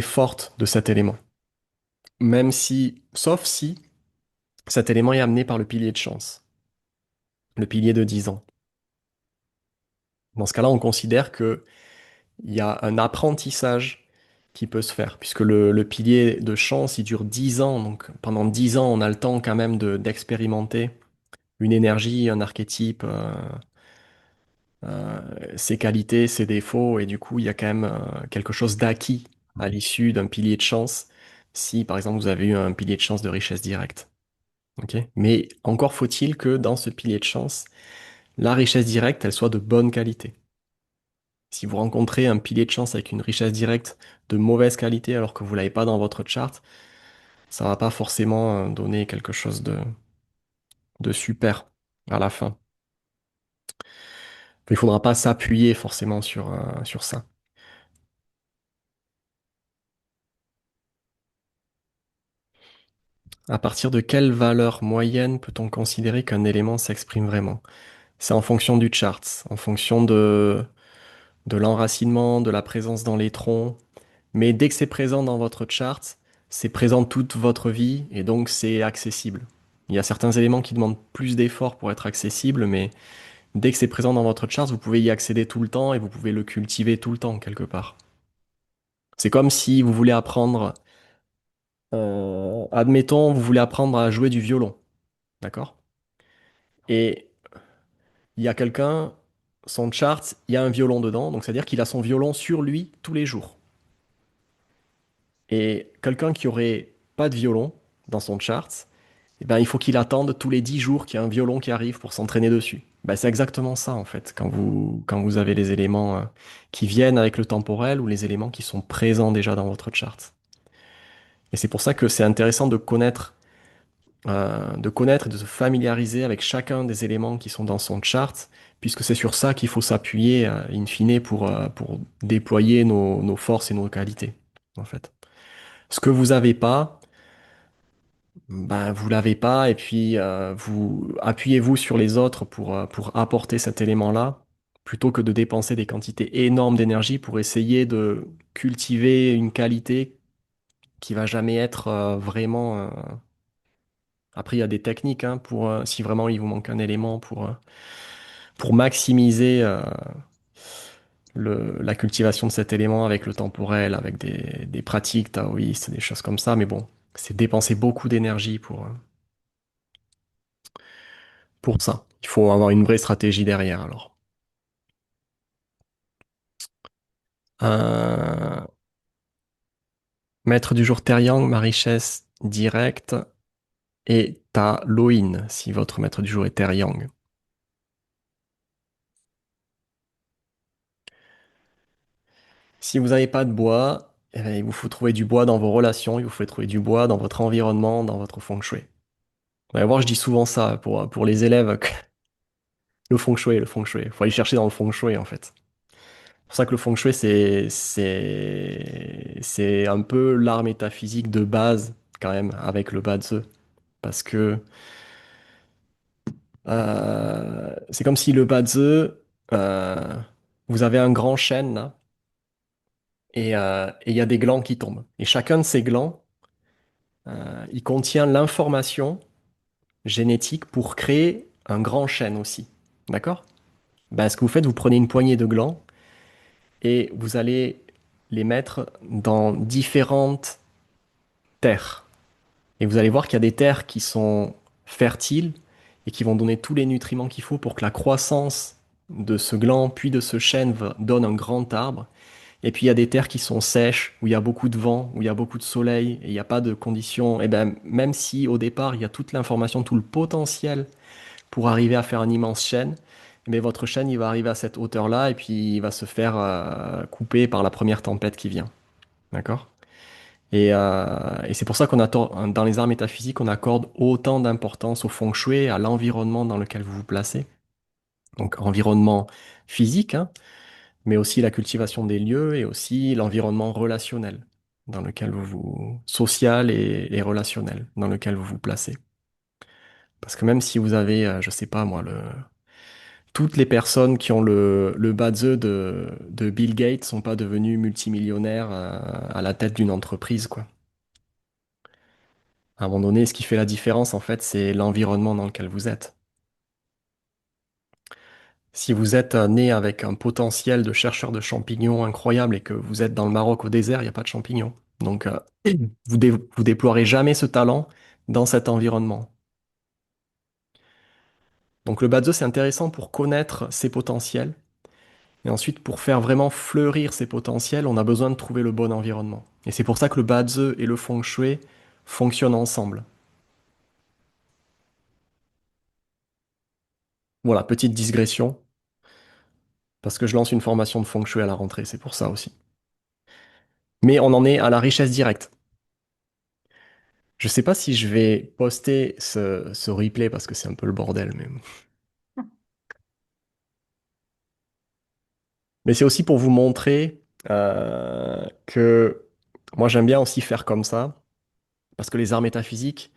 fortes de cet élément. Même si, sauf si cet élément est amené par le pilier de chance, le pilier de 10 ans. Dans ce cas-là, on considère qu'il y a un apprentissage qui peut se faire, puisque le pilier de chance, il dure 10 ans, donc pendant 10 ans, on a le temps quand même d'expérimenter une énergie, un archétype, ses qualités, ses défauts, et du coup, il y a quand même quelque chose d'acquis à l'issue d'un pilier de chance, si par exemple vous avez eu un pilier de chance de richesse directe. Ok. Mais encore faut-il que dans ce pilier de chance, la richesse directe, elle soit de bonne qualité. Si vous rencontrez un pilier de chance avec une richesse directe de mauvaise qualité alors que vous l'avez pas dans votre chart, ça va pas forcément donner quelque chose de super à la fin. Il faudra pas s'appuyer forcément sur ça. À partir de quelle valeur moyenne peut-on considérer qu'un élément s'exprime vraiment? C'est en fonction du chart, en fonction de l'enracinement, de la présence dans les troncs. Mais dès que c'est présent dans votre chart, c'est présent toute votre vie et donc c'est accessible. Il y a certains éléments qui demandent plus d'efforts pour être accessibles, mais dès que c'est présent dans votre chart, vous pouvez y accéder tout le temps et vous pouvez le cultiver tout le temps quelque part. C'est comme si vous voulez apprendre, admettons, vous voulez apprendre à jouer du violon, d'accord? Et il y a quelqu'un, son chart, il y a un violon dedans, donc c'est-à-dire qu'il a son violon sur lui tous les jours. Et quelqu'un qui aurait pas de violon dans son chart, eh ben, il faut qu'il attende tous les 10 jours qu'il y a un violon qui arrive pour s'entraîner dessus. Ben, c'est exactement ça, en fait, quand vous avez les éléments qui viennent avec le temporel ou les éléments qui sont présents déjà dans votre chart. Et c'est pour ça que c'est intéressant de connaître et de se familiariser avec chacun des éléments qui sont dans son chart, puisque c'est sur ça qu'il faut s'appuyer, in fine, pour déployer nos forces et nos qualités, en fait. Ce que vous n'avez pas, ben, vous l'avez pas, et puis vous appuyez-vous sur les autres pour apporter cet élément-là, plutôt que de dépenser des quantités énormes d'énergie pour essayer de cultiver une qualité qui va jamais être vraiment. Après, il y a des techniques hein, si vraiment il vous manque un élément pour maximiser la cultivation de cet élément avec le temporel, avec des pratiques taoïstes, des choses comme ça. Mais bon, c'est dépenser beaucoup d'énergie pour ça. Il faut avoir une vraie stratégie derrière alors. Euh, Maître du jour Taeyang, ma richesse directe, et Ta Loin, si votre maître du jour est Taeyang. Si vous n'avez pas de bois, eh ben, il vous faut trouver du bois dans vos relations, il vous faut trouver du bois dans votre environnement, dans votre feng shui. Vous allez voir, je dis souvent ça pour les élèves, le feng shui, le feng shui. Il faut aller chercher dans le feng shui en fait. C'est pour ça que le feng shui, c'est un peu l'art métaphysique de base quand même avec le Bazi. Parce que c'est comme si le Bazi, euh, vous avez un grand chêne là, et il y a des glands qui tombent. Et chacun de ces glands, il contient l'information génétique pour créer un grand chêne aussi. D'accord? Ben, ce que vous faites, vous prenez une poignée de glands et vous allez les mettre dans différentes terres. Et vous allez voir qu'il y a des terres qui sont fertiles et qui vont donner tous les nutriments qu'il faut pour que la croissance de ce gland puis de ce chêne donne un grand arbre. Et puis il y a des terres qui sont sèches, où il y a beaucoup de vent, où il y a beaucoup de soleil, et il n'y a pas de conditions. Et ben même si au départ il y a toute l'information, tout le potentiel pour arriver à faire un immense chêne, mais votre chêne il va arriver à cette hauteur-là et puis il va se faire couper par la première tempête qui vient. D'accord? Et c'est pour ça dans les arts métaphysiques, on accorde autant d'importance au feng shui, à l'environnement dans lequel vous vous placez. Donc environnement physique, hein, mais aussi la cultivation des lieux et aussi l'environnement relationnel dans lequel social et relationnel dans lequel vous vous placez. Parce que même si vous avez, je sais pas moi, toutes les personnes qui ont le Badze de Bill Gates sont pas devenues multimillionnaires à la tête d'une entreprise, quoi. À un moment donné, ce qui fait la différence, en fait, c'est l'environnement dans lequel vous êtes. Si vous êtes né avec un potentiel de chercheur de champignons incroyable et que vous êtes dans le Maroc au désert, il n'y a pas de champignons. Donc, vous déploierez jamais ce talent dans cet environnement. Donc, le Badze, c'est intéressant pour connaître ses potentiels. Et ensuite, pour faire vraiment fleurir ses potentiels, on a besoin de trouver le bon environnement. Et c'est pour ça que le Badze et le Feng Shui fonctionnent ensemble. Voilà, petite digression, parce que je lance une formation de Feng Shui à la rentrée, c'est pour ça aussi. Mais on en est à la richesse directe. Je sais pas si je vais poster ce replay parce que c'est un peu le bordel, mais c'est aussi pour vous montrer que moi j'aime bien aussi faire comme ça, parce que les arts métaphysiques,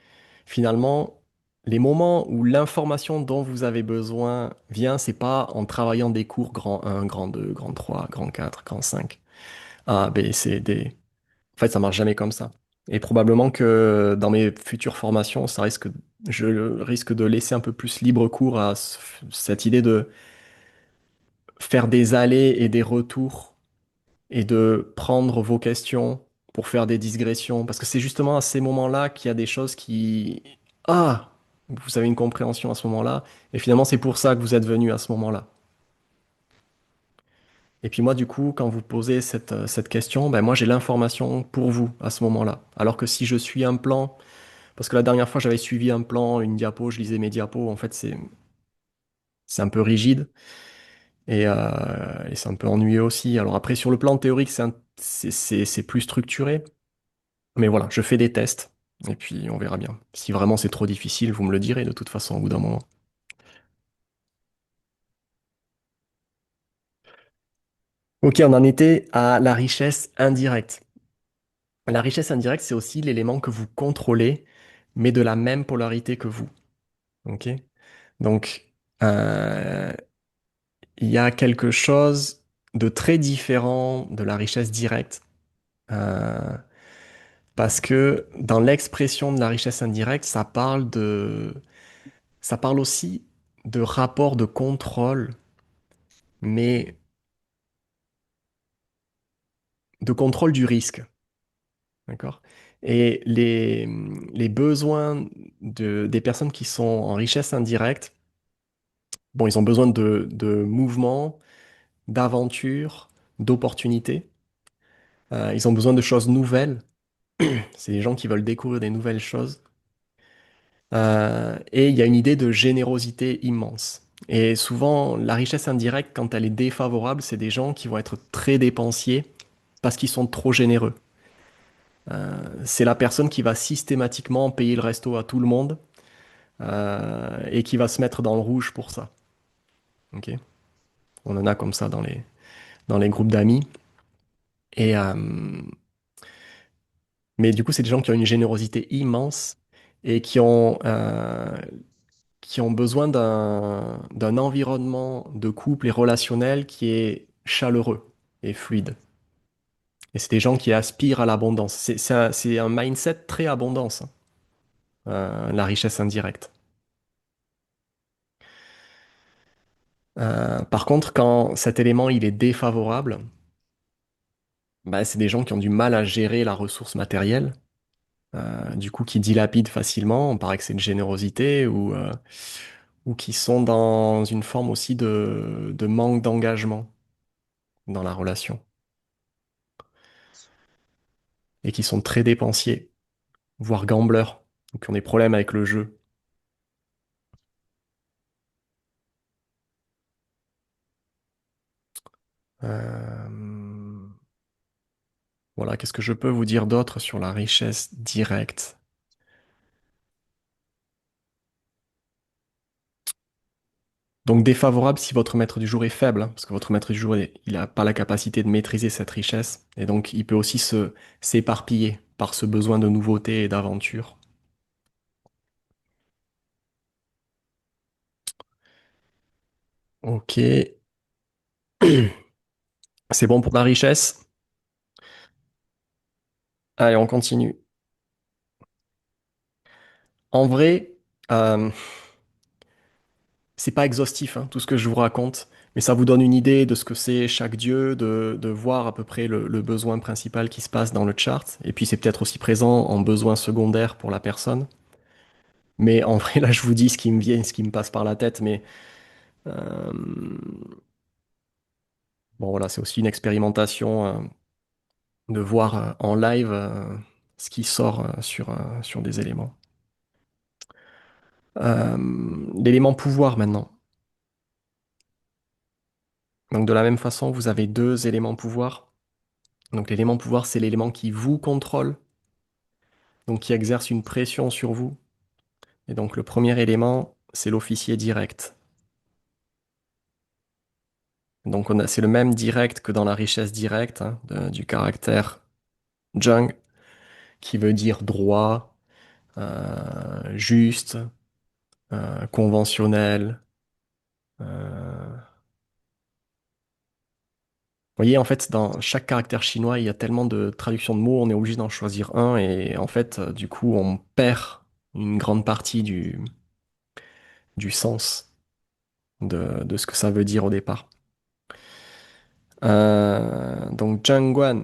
finalement, les moments où l'information dont vous avez besoin vient, c'est pas en travaillant des cours grand 1, grand 2, grand 3, grand 4, grand 5, A, B, C, D. En fait, ça marche jamais comme ça. Et probablement que dans mes futures formations, je risque de laisser un peu plus libre cours à cette idée de faire des allers et des retours et de prendre vos questions pour faire des digressions. Parce que c'est justement à ces moments-là qu'il y a des choses qui... Ah! Vous avez une compréhension à ce moment-là. Et finalement, c'est pour ça que vous êtes venu à ce moment-là. Et puis moi, du coup, quand vous posez cette question, ben moi, j'ai l'information pour vous à ce moment-là. Alors que si je suis un plan, parce que la dernière fois, j'avais suivi un plan, une diapo, je lisais mes diapos, en fait, c'est un peu rigide et c'est un peu ennuyeux aussi. Alors après, sur le plan théorique, c'est plus structuré. Mais voilà, je fais des tests et puis on verra bien. Si vraiment c'est trop difficile, vous me le direz de toute façon au bout d'un moment. Ok, on en était à la richesse indirecte. La richesse indirecte, c'est aussi l'élément que vous contrôlez, mais de la même polarité que vous. Ok? Donc, euh, il y a quelque chose de très différent de la richesse directe, euh, parce que dans l'expression de la richesse indirecte, ça parle aussi de rapport de contrôle, mais de contrôle du risque. D'accord? Et les besoins des personnes qui sont en richesse indirecte, bon, ils ont besoin de mouvement, d'aventure, d'opportunités. Ils ont besoin de choses nouvelles. C'est des gens qui veulent découvrir des nouvelles choses. Et il y a une idée de générosité immense. Et souvent, la richesse indirecte, quand elle est défavorable, c'est des gens qui vont être très dépensiers parce qu'ils sont trop généreux. C'est la personne qui va systématiquement payer le resto à tout le monde et qui va se mettre dans le rouge pour ça. Ok. On en a comme ça dans les groupes d'amis. Et, mais du coup, c'est des gens qui ont une générosité immense et qui ont besoin d'un environnement de couple et relationnel qui est chaleureux et fluide. Et c'est des gens qui aspirent à l'abondance. C'est un mindset très abondance, hein, la richesse indirecte. Par contre, quand cet élément il est défavorable, bah, c'est des gens qui ont du mal à gérer la ressource matérielle, du coup qui dilapident facilement, on paraît que c'est une générosité, ou qui sont dans une forme aussi de manque d'engagement dans la relation, et qui sont très dépensiers, voire gambleurs, ou qui ont des problèmes avec le jeu. Euh, Voilà, qu'est-ce que je peux vous dire d'autre sur la richesse directe? Donc défavorable si votre maître du jour est faible, hein, parce que votre maître du jour, il n'a pas la capacité de maîtriser cette richesse, et donc il peut aussi s'éparpiller par ce besoin de nouveauté et d'aventure. Ok, c'est bon pour la richesse. Allez, on continue. En vrai, euh, c'est pas exhaustif, hein, tout ce que je vous raconte, mais ça vous donne une idée de ce que c'est chaque dieu, de voir à peu près le besoin principal qui se passe dans le chart, et puis c'est peut-être aussi présent en besoin secondaire pour la personne. Mais en vrai, là, je vous dis ce qui me vient, ce qui me passe par la tête, mais euh, bon, voilà, c'est aussi une expérimentation de voir en live ce qui sort sur des éléments. Euh, L'élément pouvoir maintenant. Donc de la même façon, vous avez deux éléments pouvoir. Donc l'élément pouvoir, c'est l'élément qui vous contrôle, donc qui exerce une pression sur vous. Et donc le premier élément, c'est l'officier direct. Donc c'est le même direct que dans la richesse directe, hein, du caractère Jung, qui veut dire droit, juste, conventionnel. euh, voyez, en fait, dans chaque caractère chinois, il y a tellement de traductions de mots, on est obligé d'en choisir un, et en fait, du coup, on perd une grande partie du sens de ce que ça veut dire au départ. Donc, Zhang Guan,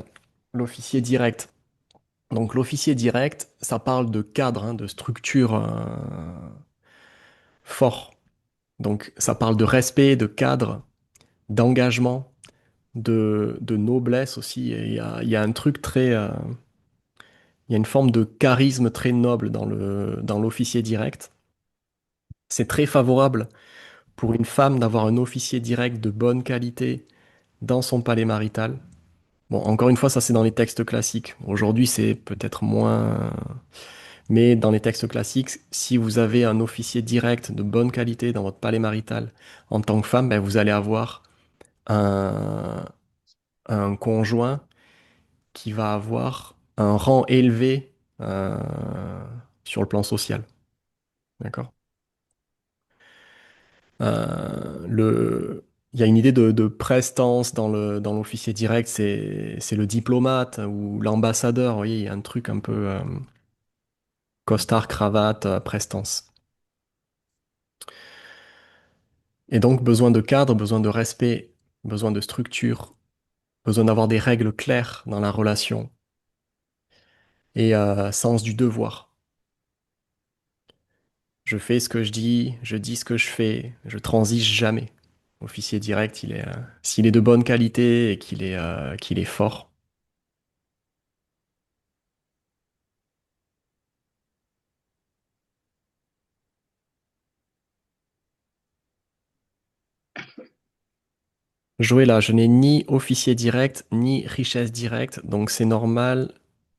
l'officier direct. Donc, l'officier direct, ça parle de cadre, hein, de structure fort. Donc, ça parle de respect, de cadre, d'engagement, de noblesse aussi. Et il y a un truc très, il y a une forme de charisme très noble dans l'officier direct. C'est très favorable pour une femme d'avoir un officier direct de bonne qualité dans son palais marital. Bon, encore une fois, ça c'est dans les textes classiques. Aujourd'hui, c'est peut-être moins. Mais dans les textes classiques, si vous avez un officier direct de bonne qualité dans votre palais marital en tant que femme, ben, vous allez avoir un, un conjoint qui va avoir un rang élevé sur le plan social. D'accord? Il y a une idée de prestance dans l'officier direct, c'est le diplomate ou l'ambassadeur. Vous voyez, il y a un truc un peu costard, cravate, prestance. Et donc, besoin de cadre, besoin de respect, besoin de structure, besoin d'avoir des règles claires dans la relation et sens du devoir. Je fais ce que je dis ce que je fais, je transige jamais. Officier direct, s'il est de bonne qualité et qu'il est fort. Jouer là, je n'ai ni officier direct, ni richesse directe, donc c'est normal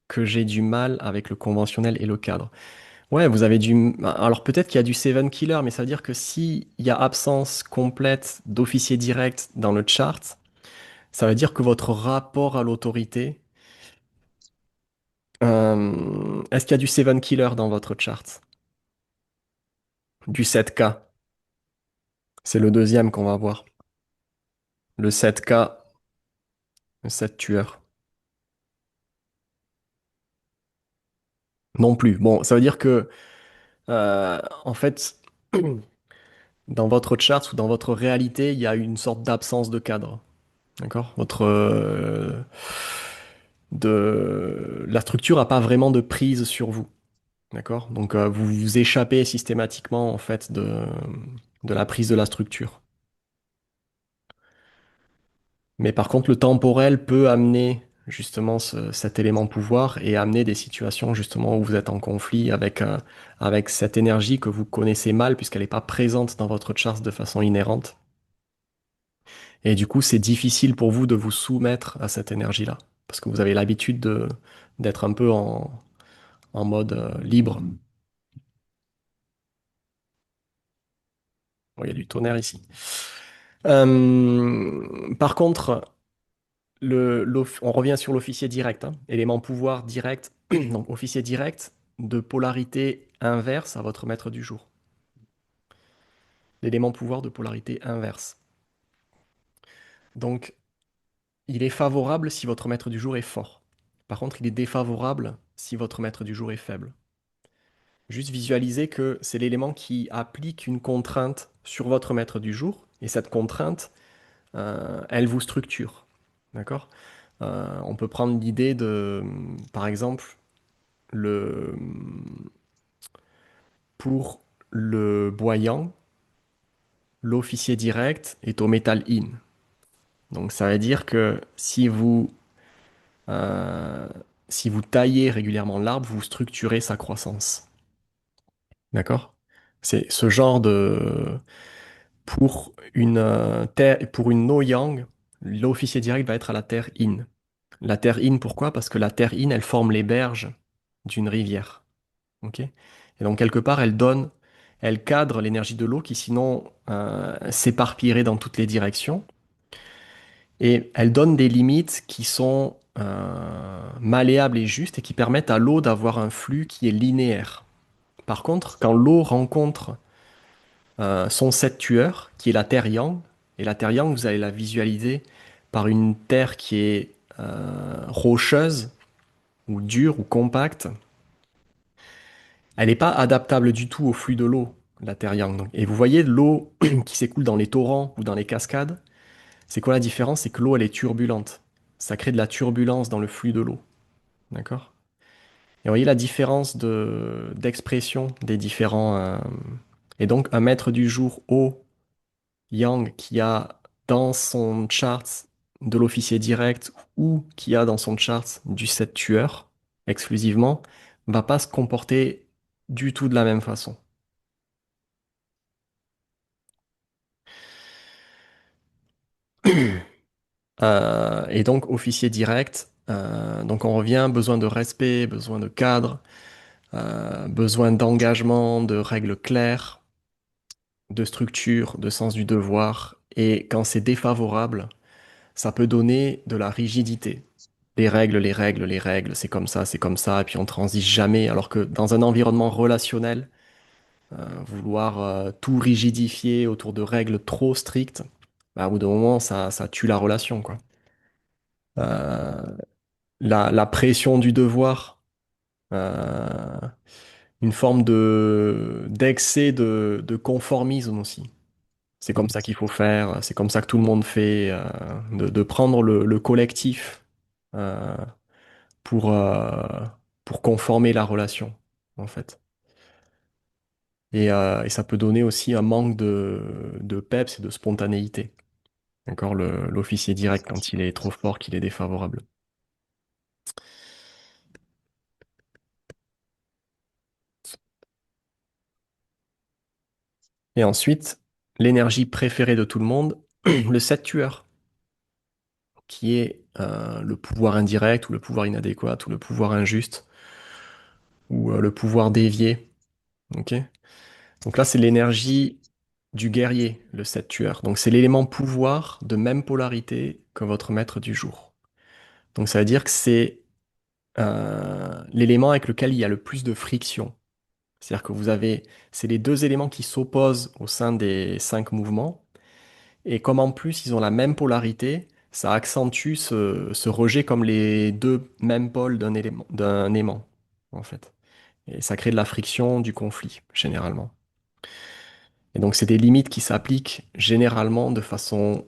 que j'ai du mal avec le conventionnel et le cadre. Ouais, vous avez du. Alors peut-être qu'il y a du Seven Killer, mais ça veut dire que s'il y a absence complète d'officier direct dans le chart, ça veut dire que votre rapport à l'autorité. Est-ce qu'il y a du Seven Killer dans votre chart? Du 7K. C'est le deuxième qu'on va voir. Le 7K, le 7 tueur. Non plus. Bon, ça veut dire que, en fait, dans votre chart ou dans votre réalité, il y a une sorte d'absence de cadre. D'accord? La structure n'a pas vraiment de prise sur vous. D'accord? Donc, vous vous échappez systématiquement, en fait, de la prise de la structure. Mais par contre, le temporel peut amener justement cet élément pouvoir et amener des situations justement où vous êtes en conflit avec cette énergie que vous connaissez mal puisqu'elle n'est pas présente dans votre charte de façon inhérente. Et du coup, c'est difficile pour vous de vous soumettre à cette énergie-là parce que vous avez l'habitude d'être un peu en mode libre. Bon, il y a du tonnerre ici. Par contre, on revient sur l'officier direct, hein. Élément pouvoir direct, donc officier direct de polarité inverse à votre maître du jour. L'élément pouvoir de polarité inverse. Donc, il est favorable si votre maître du jour est fort. Par contre, il est défavorable si votre maître du jour est faible. Juste visualisez que c'est l'élément qui applique une contrainte sur votre maître du jour, et cette contrainte, elle vous structure. D'accord? On peut prendre l'idée de, par exemple, le, pour le boyant, l'officier direct est au métal in. Donc ça veut dire que euh, si vous taillez régulièrement l'arbre, vous structurez sa croissance. D'accord? C'est ce genre de... Pour une no-yang, l'officier direct va être à la terre in. La terre in, pourquoi? Parce que la terre in, elle forme les berges d'une rivière. Ok. Et donc quelque part, elle cadre l'énergie de l'eau qui sinon s'éparpillerait dans toutes les directions. Et elle donne des limites qui sont malléables et justes et qui permettent à l'eau d'avoir un flux qui est linéaire. Par contre, quand l'eau rencontre son set tueur, qui est la terre yang, et la terre yang, vous allez la visualiser par une terre qui est rocheuse ou dure ou compacte, elle n'est pas adaptable du tout au flux de l'eau, la terre Yang. Et vous voyez l'eau qui s'écoule dans les torrents ou dans les cascades, c'est quoi la différence? C'est que l'eau, elle est turbulente. Ça crée de la turbulence dans le flux de l'eau. D'accord? Et vous voyez la différence d'expression des différents. Et donc, un maître du jour eau Yang qui a dans son chart de l'officier direct ou qui a dans son chart du 7 tueur exclusivement, va pas se comporter du tout de la même façon. Et donc, officier direct, donc on revient, besoin de respect, besoin de cadre, besoin d'engagement, de règles claires, de structure, de sens du devoir. Et quand c'est défavorable, ça peut donner de la rigidité. Les règles, les règles, les règles, c'est comme ça, et puis on transige jamais. Alors que dans un environnement relationnel, vouloir tout rigidifier autour de règles trop strictes, bah, au bout d'un moment, ça tue la relation, quoi. Euh, la pression du devoir, euh, une forme d'excès de conformisme aussi. C'est comme ça qu'il faut faire, c'est comme ça que tout le monde fait, de prendre le collectif euh, pour, euh, pour conformer la relation, en fait. Et ça peut donner aussi un manque de peps et de spontanéité. Encore l'officier direct quand il est trop fort, qu'il est défavorable. Et ensuite, l'énergie préférée de tout le monde, le 7 tueur, qui est le pouvoir indirect ou le pouvoir inadéquat ou le pouvoir injuste ou le pouvoir dévié. Ok. Donc là, c'est l'énergie du guerrier, le 7 tueur. Donc c'est l'élément pouvoir de même polarité que votre maître du jour. Donc ça veut dire que c'est l'élément avec lequel il y a le plus de friction. C'est-à-dire que c'est les deux éléments qui s'opposent au sein des 5 mouvements. Et comme en plus ils ont la même polarité, ça accentue ce rejet comme les deux mêmes pôles d'un aimant, en fait. Et ça crée de la friction, du conflit, généralement. Et donc, c'est des limites qui s'appliquent généralement de façon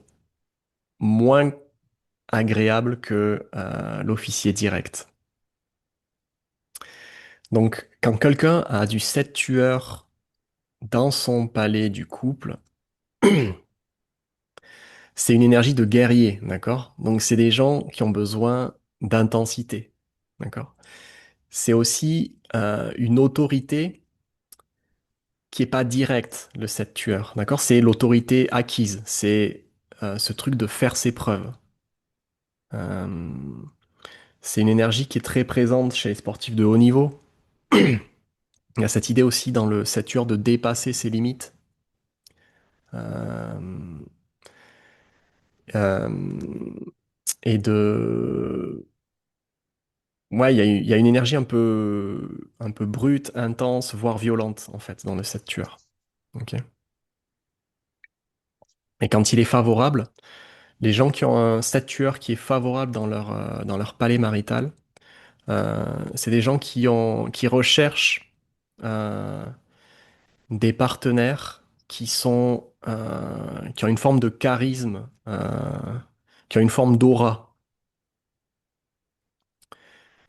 moins agréable que l'officier direct. Donc, quand quelqu'un a du 7 tueur dans son palais du couple, c'est une énergie de guerrier, d'accord? Donc, c'est des gens qui ont besoin d'intensité, d'accord? C'est aussi une autorité qui est pas directe, le 7 tueur, d'accord? C'est l'autorité acquise, c'est ce truc de faire ses preuves. Euh, C'est une énergie qui est très présente chez les sportifs de haut niveau. Il y a cette idée aussi dans le Saturne de dépasser ses limites. Euh, euh, et de... Ouais, il y a une énergie un peu brute, intense, voire violente, en fait, dans le Saturne. Ok. Et quand il est favorable, les gens qui ont un Saturne qui est favorable dans leur palais marital, c'est des gens qui recherchent des partenaires qui ont une forme de charisme, qui ont une forme d'aura,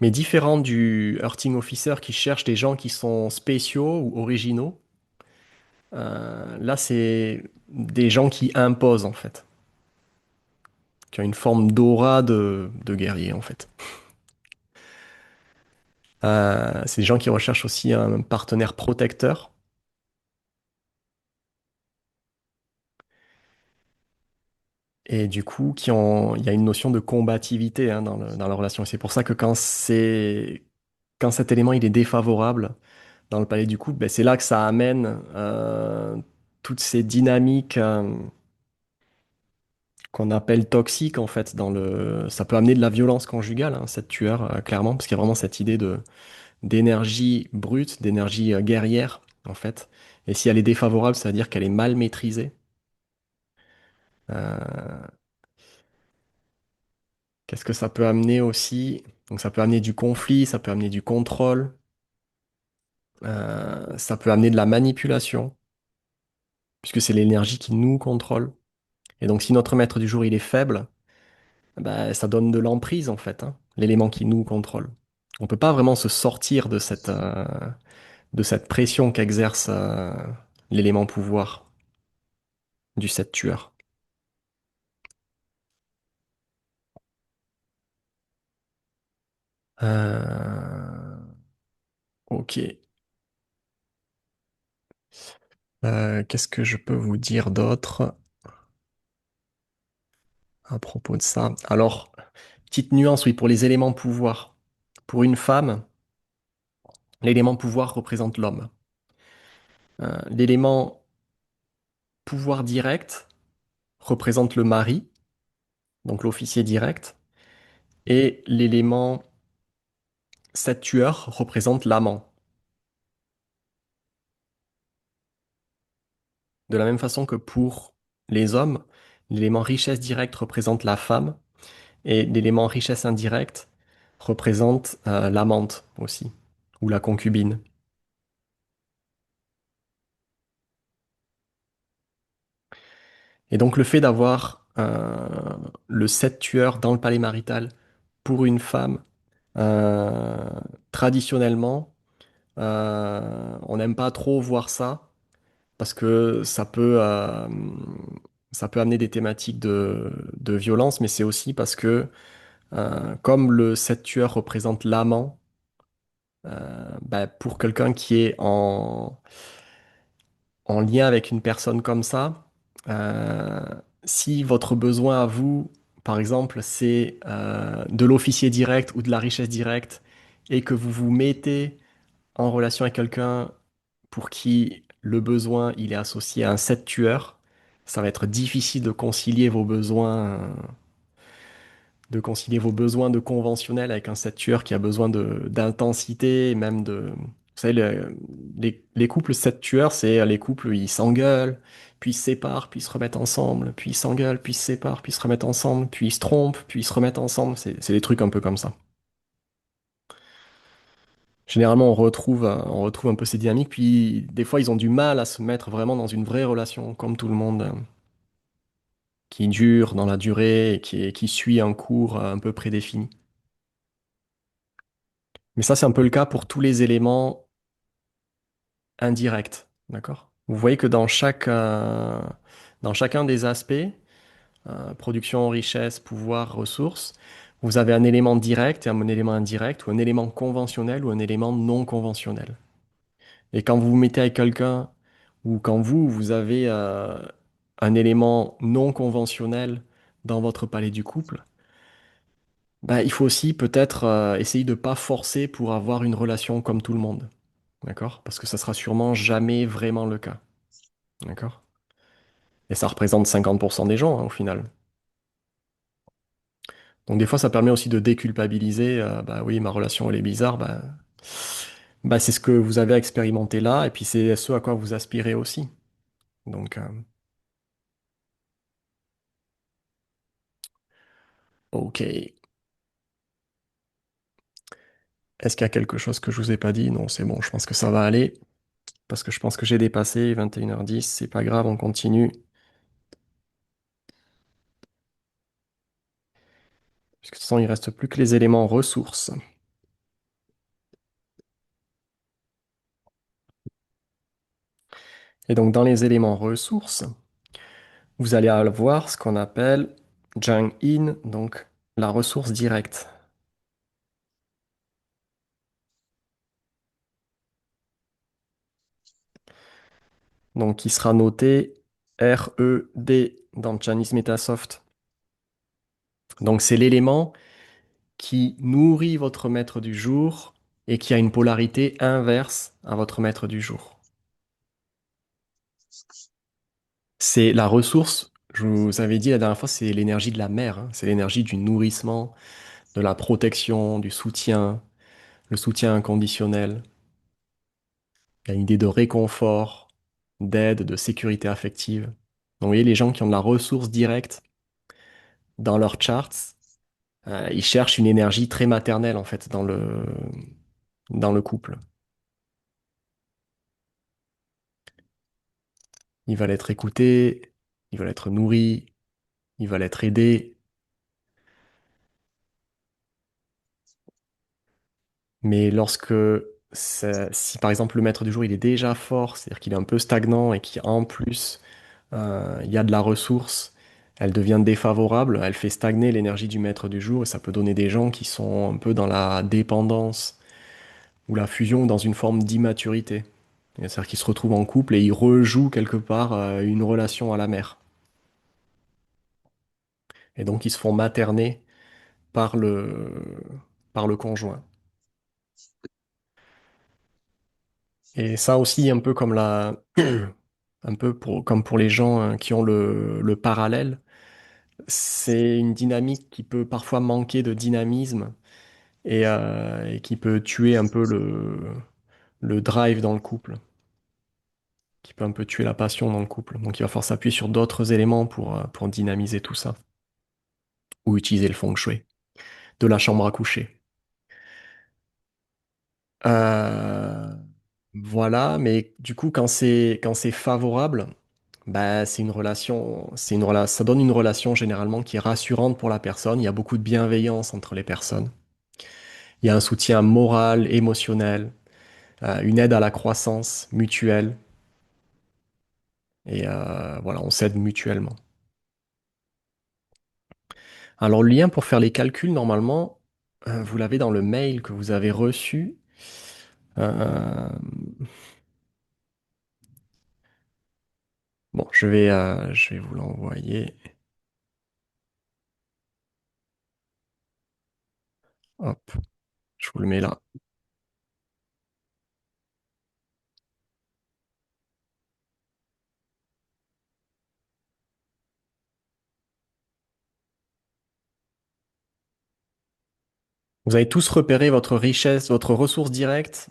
mais différent du hurting officer qui cherche des gens qui sont spéciaux ou originaux. Là, c'est des gens qui imposent en fait, qui ont une forme d'aura de guerrier en fait. C'est des gens qui recherchent aussi un partenaire protecteur. Et du coup, il y a une notion de combativité hein, dans la relation. Et c'est pour ça que quand cet élément il est défavorable dans le palais du couple, ben, c'est là que ça amène toutes ces dynamiques qu'on appelle toxiques en fait. Ça peut amener de la violence conjugale, hein, cette tueur, clairement, parce qu'il y a vraiment cette idée d'énergie brute, d'énergie guerrière en fait. Et si elle est défavorable, ça veut dire qu'elle est mal maîtrisée. Euh, Qu'est-ce que ça peut amener aussi? Donc ça peut amener du conflit, ça peut amener du contrôle, ça peut amener de la manipulation, puisque c'est l'énergie qui nous contrôle. Et donc si notre maître du jour il est faible, bah, ça donne de l'emprise en fait, hein, l'élément qui nous contrôle. On peut pas vraiment se sortir de cette pression qu'exerce l'élément pouvoir du 7 tueur. Ok. Qu'est-ce que je peux vous dire d'autre à propos de ça? Alors, petite nuance, oui, pour les éléments pouvoir. Pour une femme, l'élément pouvoir représente l'homme. L'élément pouvoir direct représente le mari, donc l'officier direct, et l'élément 7 tueur représente l'amant. De la même façon que pour les hommes, l'élément richesse directe représente la femme, et l'élément richesse indirecte représente l'amante aussi, ou la concubine. Et donc le fait d'avoir le 7 tueur dans le palais marital pour une femme, euh, traditionnellement, on n'aime pas trop voir ça parce que ça peut amener des thématiques de violence, mais c'est aussi parce que comme le 7 tueur représente l'amant, bah, pour quelqu'un qui est en lien avec une personne comme ça, euh, si votre besoin à vous, par exemple, c'est de l'officier direct ou de la richesse directe, et que vous vous mettez en relation avec quelqu'un pour qui le besoin il est associé à un 7 tueur, ça va être difficile de concilier vos besoins de conventionnel avec un 7 tueur qui a besoin d'intensité, et même de... Vous savez, les couples 7 tueurs, c'est les couples, où ils s'engueulent, puis ils se séparent, puis ils se remettent ensemble, puis ils s'engueulent, puis ils se séparent, puis ils se remettent ensemble, puis ils se trompent, puis ils se remettent ensemble. C'est des trucs un peu comme ça. Généralement, on retrouve un peu ces dynamiques, puis des fois, ils ont du mal à se mettre vraiment dans une vraie relation, comme tout le monde, qui dure dans la durée et qui suit un cours un peu prédéfini. Mais ça, c'est un peu le cas pour tous les éléments indirects, d'accord? Vous voyez que dans chacun des aspects, production, richesse, pouvoir, ressources, vous avez un élément direct et un élément indirect, ou un élément conventionnel ou un élément non conventionnel. Et quand vous vous mettez avec quelqu'un, ou quand vous avez un élément non conventionnel dans votre palais du couple, bah, il faut aussi peut-être essayer de ne pas forcer pour avoir une relation comme tout le monde. D'accord? Parce que ça sera sûrement jamais vraiment le cas. D'accord? Et ça représente 50% des gens, hein, au final. Donc des fois, ça permet aussi de déculpabiliser. Bah oui, ma relation, elle est bizarre. Bah, c'est ce que vous avez expérimenté là, et puis c'est ce à quoi vous aspirez aussi. Donc, ok. Est-ce qu'il y a quelque chose que je vous ai pas dit? Non, c'est bon, je pense que ça va aller. Parce que je pense que j'ai dépassé 21h10. C'est pas grave, on continue. Puisque de toute façon, il reste plus que les éléments ressources. Et donc, dans les éléments ressources, vous allez avoir ce qu'on appelle Jang-in, donc la ressource directe. Donc, qui sera noté RED dans Chinese Metasoft. Donc, c'est l'élément qui nourrit votre maître du jour et qui a une polarité inverse à votre maître du jour. C'est la ressource, je vous avais dit la dernière fois, c'est l'énergie de la mer, hein. C'est l'énergie du nourrissement, de la protection, du soutien, le soutien inconditionnel. Il y a une idée de réconfort, d'aide, de sécurité affective. Donc, vous voyez, les gens qui ont de la ressource directe dans leurs charts, Il cherche une énergie très maternelle, en fait, dans le couple. Il va l'être écouté, il va l'être nourri, il va l'être aidé. Mais si par exemple le maître du jour il est déjà fort, c'est-à-dire qu'il est un peu stagnant et qu'en plus il y a de la ressource, elle devient défavorable, elle fait stagner l'énergie du maître du jour et ça peut donner des gens qui sont un peu dans la dépendance ou la fusion ou dans une forme d'immaturité. C'est-à-dire qu'ils se retrouvent en couple et ils rejouent quelque part une relation à la mère. Et donc ils se font materner par par le conjoint. Et ça aussi, un peu comme comme pour les gens qui ont le parallèle, c'est une dynamique qui peut parfois manquer de dynamisme et qui peut tuer un peu le drive dans le couple, qui peut un peu tuer la passion dans le couple. Donc il va falloir s'appuyer sur d'autres éléments pour dynamiser tout ça, ou utiliser le feng shui de la chambre à coucher. Euh, voilà, mais du coup, quand c'est favorable, bah, ça donne une relation généralement qui est rassurante pour la personne. Il y a beaucoup de bienveillance entre les personnes. Il y a un soutien moral, émotionnel, une aide à la croissance mutuelle. Et voilà, on s'aide mutuellement. Alors, le lien pour faire les calculs, normalement, vous l'avez dans le mail que vous avez reçu. Euh, bon, je vais vous l'envoyer. Hop, je vous le mets là. Vous avez tous repéré votre richesse, votre ressource directe.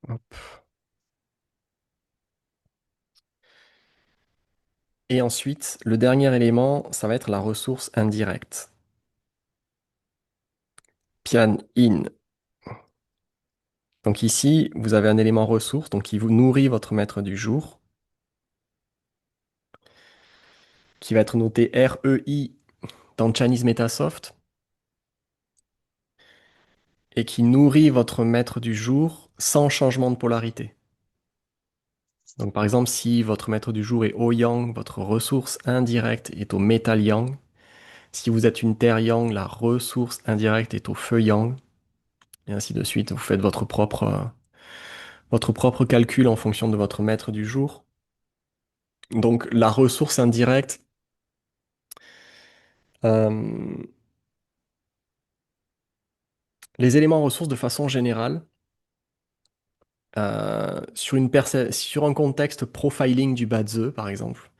Hop. Et ensuite, le dernier élément, ça va être la ressource indirecte. Pian in. Donc ici, vous avez un élément ressource, donc qui vous nourrit votre maître du jour, qui va être noté REI dans Chinese Metasoft, et qui nourrit votre maître du jour sans changement de polarité. Donc par exemple, si votre maître du jour est au yang, votre ressource indirecte est au métal yang. Si vous êtes une terre yang, la ressource indirecte est au feu yang, et ainsi de suite. Vous faites votre propre calcul en fonction de votre maître du jour. Donc la ressource indirecte, euh, les éléments ressources de façon générale, sur un contexte profiling du Badze, par exemple,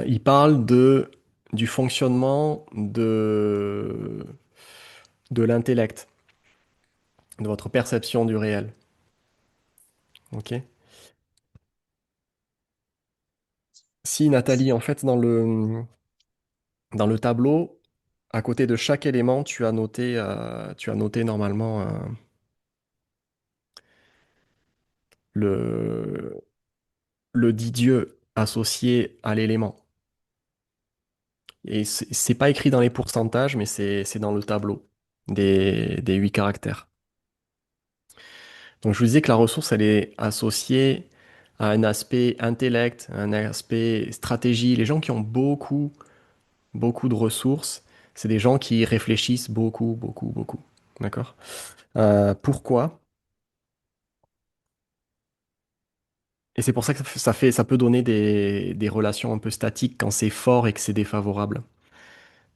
il parle du fonctionnement de l'intellect, de votre perception du réel. Ok? Si Nathalie, en fait, dans le tableau, à côté de chaque élément, tu as noté normalement le, le dit Dieu associé à l'élément. Et c'est pas écrit dans les pourcentages, mais c'est dans le tableau des 8 caractères. Donc je vous disais que la ressource, elle est associée à un aspect intellect, un aspect stratégie. Les gens qui ont beaucoup de ressources, c'est des gens qui réfléchissent beaucoup. D'accord? Pourquoi? Et c'est pour ça que ça peut donner des relations un peu statiques quand c'est fort et que c'est défavorable.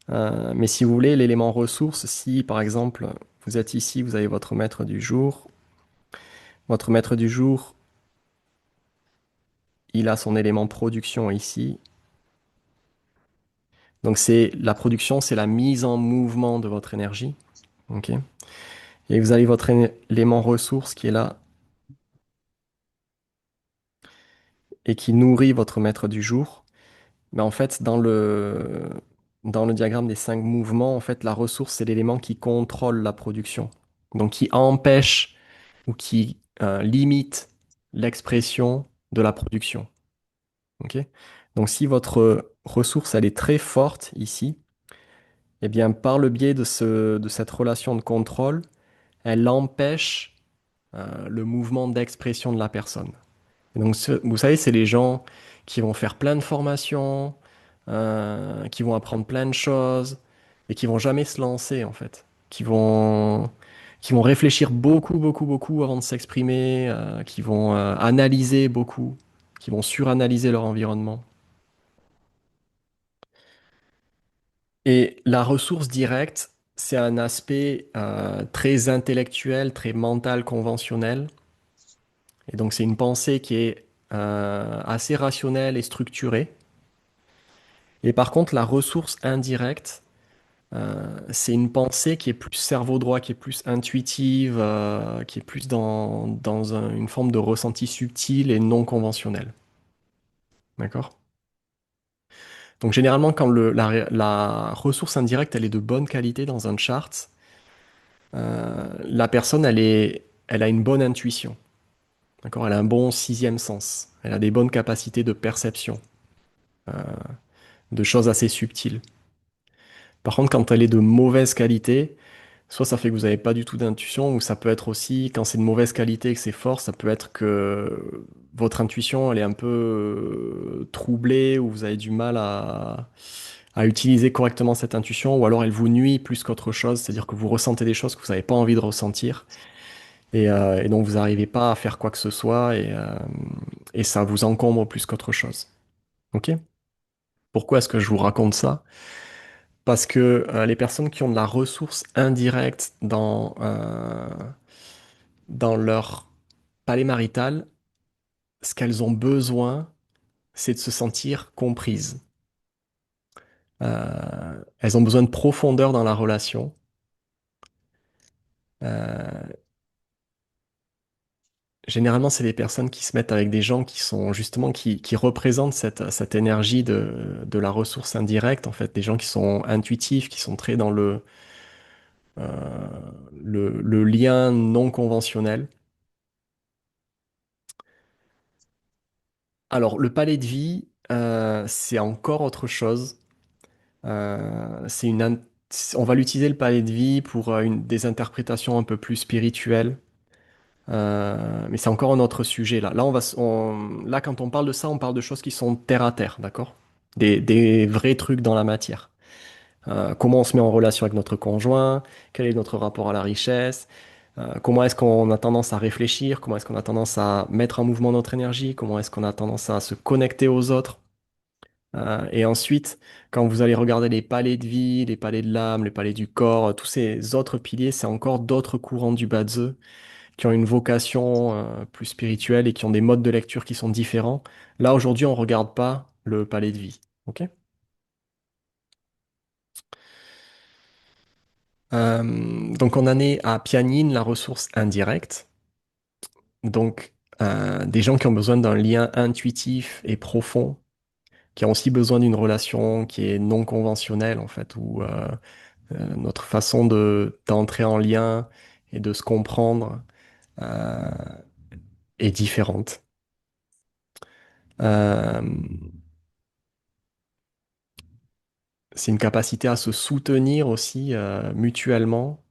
Mais si vous voulez, l'élément ressource, si par exemple vous êtes ici, vous avez votre maître du jour, il a son élément production ici. Donc c'est la production, c'est la mise en mouvement de votre énergie. Ok? Et vous avez votre élément ressource qui est là et qui nourrit votre maître du jour. Mais en fait, dans le diagramme des cinq mouvements, en fait, la ressource, c'est l'élément qui contrôle la production. Donc, qui empêche ou qui limite l'expression de la production. Ok? Donc, si votre ressource, elle est très forte ici, eh bien, par le biais de cette relation de contrôle, elle empêche le mouvement d'expression de la personne. Et donc, vous savez, c'est les gens qui vont faire plein de formations, qui vont apprendre plein de choses, et qui vont jamais se lancer, en fait. Qui vont réfléchir beaucoup, beaucoup, beaucoup avant de s'exprimer, qui vont analyser beaucoup, qui vont suranalyser leur environnement. Et la ressource directe, c'est un aspect très intellectuel, très mental, conventionnel. Et donc, c'est une pensée qui est assez rationnelle et structurée. Et par contre, la ressource indirecte, c'est une pensée qui est plus cerveau droit, qui est plus intuitive, qui est plus dans une forme de ressenti subtil et non conventionnel. D'accord? Donc généralement, quand la ressource indirecte, elle est de bonne qualité dans un chart, la personne, elle a une bonne intuition. D'accord? Elle a un bon sixième sens. Elle a des bonnes capacités de perception, de choses assez subtiles. Par contre, quand elle est de mauvaise qualité, soit ça fait que vous n'avez pas du tout d'intuition, ou ça peut être aussi, quand c'est de mauvaise qualité et que c'est fort, ça peut être que votre intuition, elle est un peu troublée, ou vous avez du mal à utiliser correctement cette intuition, ou alors elle vous nuit plus qu'autre chose, c'est-à-dire que vous ressentez des choses que vous n'avez pas envie de ressentir, et donc vous n'arrivez pas à faire quoi que ce soit, et ça vous encombre plus qu'autre chose. Ok? Pourquoi est-ce que je vous raconte ça? Parce que les personnes qui ont de la ressource indirecte dans leur palais marital, ce qu'elles ont besoin, c'est de se sentir comprises. Elles ont besoin de profondeur dans la relation. Euh, Généralement, c'est des personnes qui se mettent avec des gens qui sont justement qui représentent cette énergie de la ressource indirecte, en fait, des gens qui sont intuitifs, qui sont très dans le lien non conventionnel. Alors, le palais de vie, c'est encore autre chose. C'est on va l'utiliser le palais de vie pour des interprétations un peu plus spirituelles. Mais c'est encore un autre sujet là. Là, quand on parle de ça, on parle de choses qui sont terre à terre, d'accord? Des vrais trucs dans la matière. Comment on se met en relation avec notre conjoint? Quel est notre rapport à la richesse? Comment est-ce qu'on a tendance à réfléchir? Comment est-ce qu'on a tendance à mettre en mouvement notre énergie? Comment est-ce qu'on a tendance à se connecter aux autres? Et ensuite, quand vous allez regarder les palais de vie, les palais de l'âme, les palais du corps, tous ces autres piliers, c'est encore d'autres courants du Bazeux qui ont une vocation plus spirituelle et qui ont des modes de lecture qui sont différents. Là, aujourd'hui, on regarde pas le palais de vie. Ok? Donc, on en est à Pianine, la ressource indirecte. Donc, des gens qui ont besoin d'un lien intuitif et profond, qui ont aussi besoin d'une relation qui est non conventionnelle, en fait, où notre façon d'entrer en lien et de se comprendre euh, est différente. Euh, c'est une capacité à se soutenir aussi mutuellement,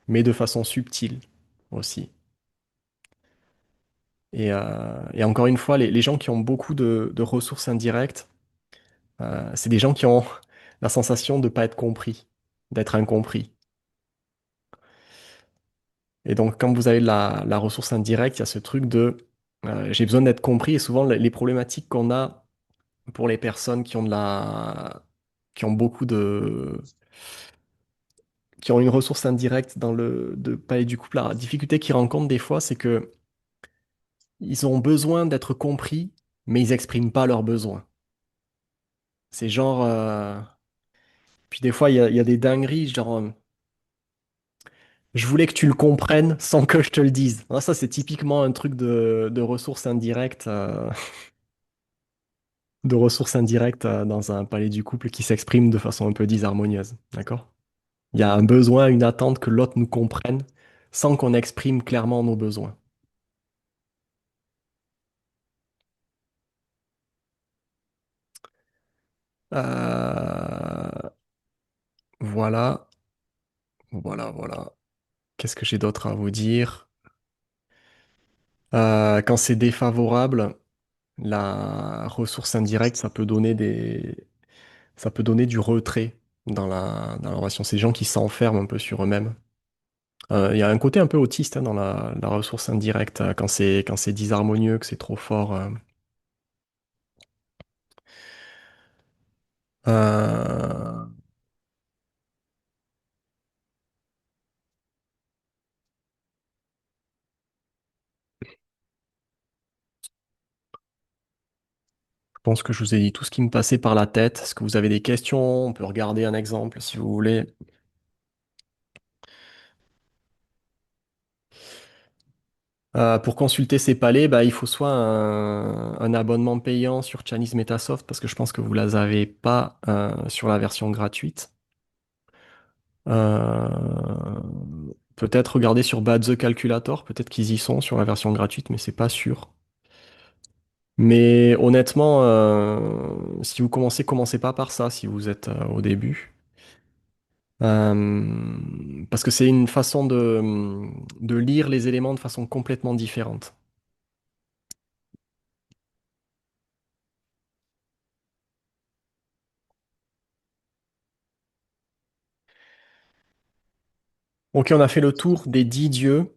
mais de façon subtile aussi. Et encore une fois, les gens qui ont beaucoup de ressources indirectes, c'est des gens qui ont la sensation de ne pas être compris, d'être incompris. Et donc, quand vous avez la ressource indirecte, il y a ce truc de j'ai besoin d'être compris. Et souvent, les problématiques qu'on a pour les personnes qui ont beaucoup qui ont une ressource indirecte dans le palais du couple, la difficulté qu'ils rencontrent des fois, c'est que ils ont besoin d'être compris, mais ils expriment pas leurs besoins. C'est genre, puis des fois, il y a des dingueries, genre, Je voulais que tu le comprennes sans que je te le dise. Ah, ça, c'est typiquement un truc de ressources indirectes, dans un palais du couple qui s'exprime de façon un peu disharmonieuse. D'accord? Il y a un besoin, une attente que l'autre nous comprenne sans qu'on exprime clairement nos besoins. Euh, voilà, voilà. Qu'est-ce que j'ai d'autre à vous dire? Quand c'est défavorable, la ressource indirecte, ça peut donner du retrait dans la relation. C'est des gens qui s'enferment un peu sur eux-mêmes. Il y a un côté un peu autiste hein, dans la ressource indirecte, quand c'est disharmonieux, que c'est trop fort. Euh, je pense que je vous ai dit tout ce qui me passait par la tête. Est-ce que vous avez des questions? On peut regarder un exemple si vous voulez. Pour consulter ces palais, bah, il faut soit un abonnement payant sur Chinese Metasoft, parce que je pense que vous ne les avez pas sur la version gratuite. Euh, Peut-être regarder sur Bad the Calculator, peut-être qu'ils y sont sur la version gratuite, mais c'est pas sûr. Mais honnêtement, si vous commencez pas par ça, si vous êtes au début. Parce que c'est une façon de lire les éléments de façon complètement différente. Ok, on a fait le tour des 10 dieux.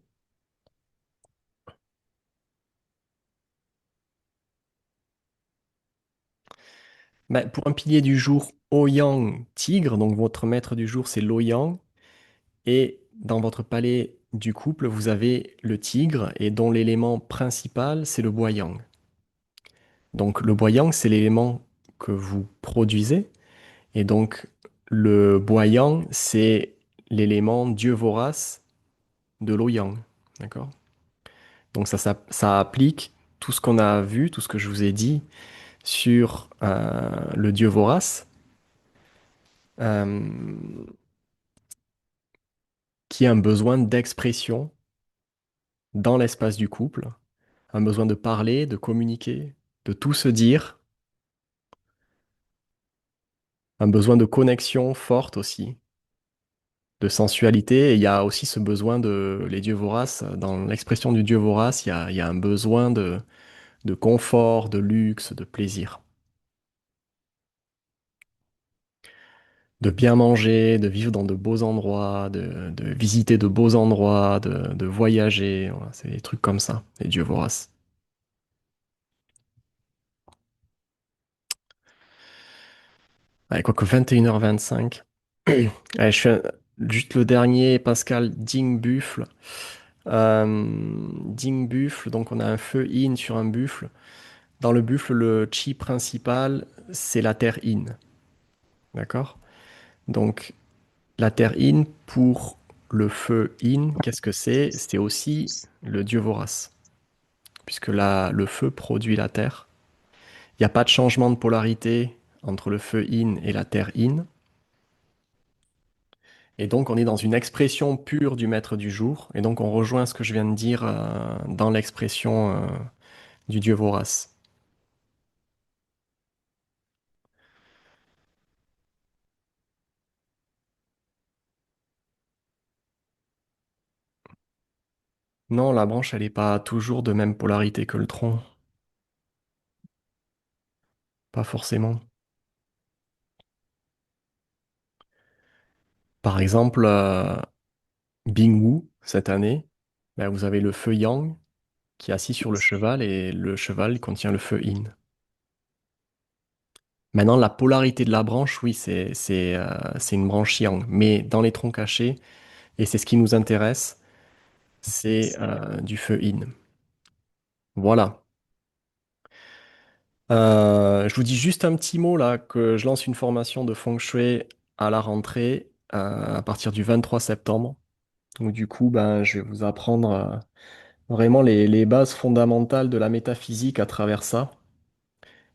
Ben, pour un pilier du jour, Ouyang, tigre, donc votre maître du jour, c'est l'Ouyang. Et dans votre palais du couple, vous avez le tigre, et dont l'élément principal, c'est le Boyang. Donc le Boyang, c'est l'élément que vous produisez. Et donc le Boyang, c'est l'élément dieu vorace de l'Ouyang. D'accord? Donc ça applique tout ce qu'on a vu, tout ce que je vous ai dit sur le dieu vorace, euh, qui a un besoin d'expression dans l'espace du couple, un besoin de parler, de communiquer, de tout se dire, un besoin de connexion forte aussi, de sensualité. Et il y a aussi ce besoin les dieux voraces, dans l'expression du dieu vorace, il y a un besoin de confort, de luxe, de plaisir. De bien manger, de vivre dans de beaux endroits, de visiter de beaux endroits, de voyager. Voilà, c'est des trucs comme ça, les dieux voraces. Allez, quoique 21h25. Allez, je fais juste le dernier, Pascal Ding Buffle. Ding Buffle, donc on a un feu in sur un buffle. Dans le buffle, le chi principal, c'est la terre in. D'accord? Donc, la terre in pour le feu in, qu'est-ce que c'est? C'est aussi le dieu vorace, puisque le feu produit la terre. Il n'y a pas de changement de polarité entre le feu in et la terre in. Et donc, on est dans une expression pure du maître du jour. Et donc, on rejoint ce que je viens de dire dans l'expression du dieu vorace. Non, la branche, elle n'est pas toujours de même polarité que le tronc. Pas forcément. Par exemple, Bingwu, cette année, ben, vous avez le feu yang qui est assis sur le cheval et le cheval contient le feu yin. Maintenant, la polarité de la branche, oui, c'est une branche yang. Mais dans les troncs cachés, et c'est ce qui nous intéresse, c'est du feu yin. Voilà. Je vous dis juste un petit mot là, que je lance une formation de Feng Shui à la rentrée à partir du 23 septembre. Donc du coup, ben, je vais vous apprendre vraiment les bases fondamentales de la métaphysique à travers ça.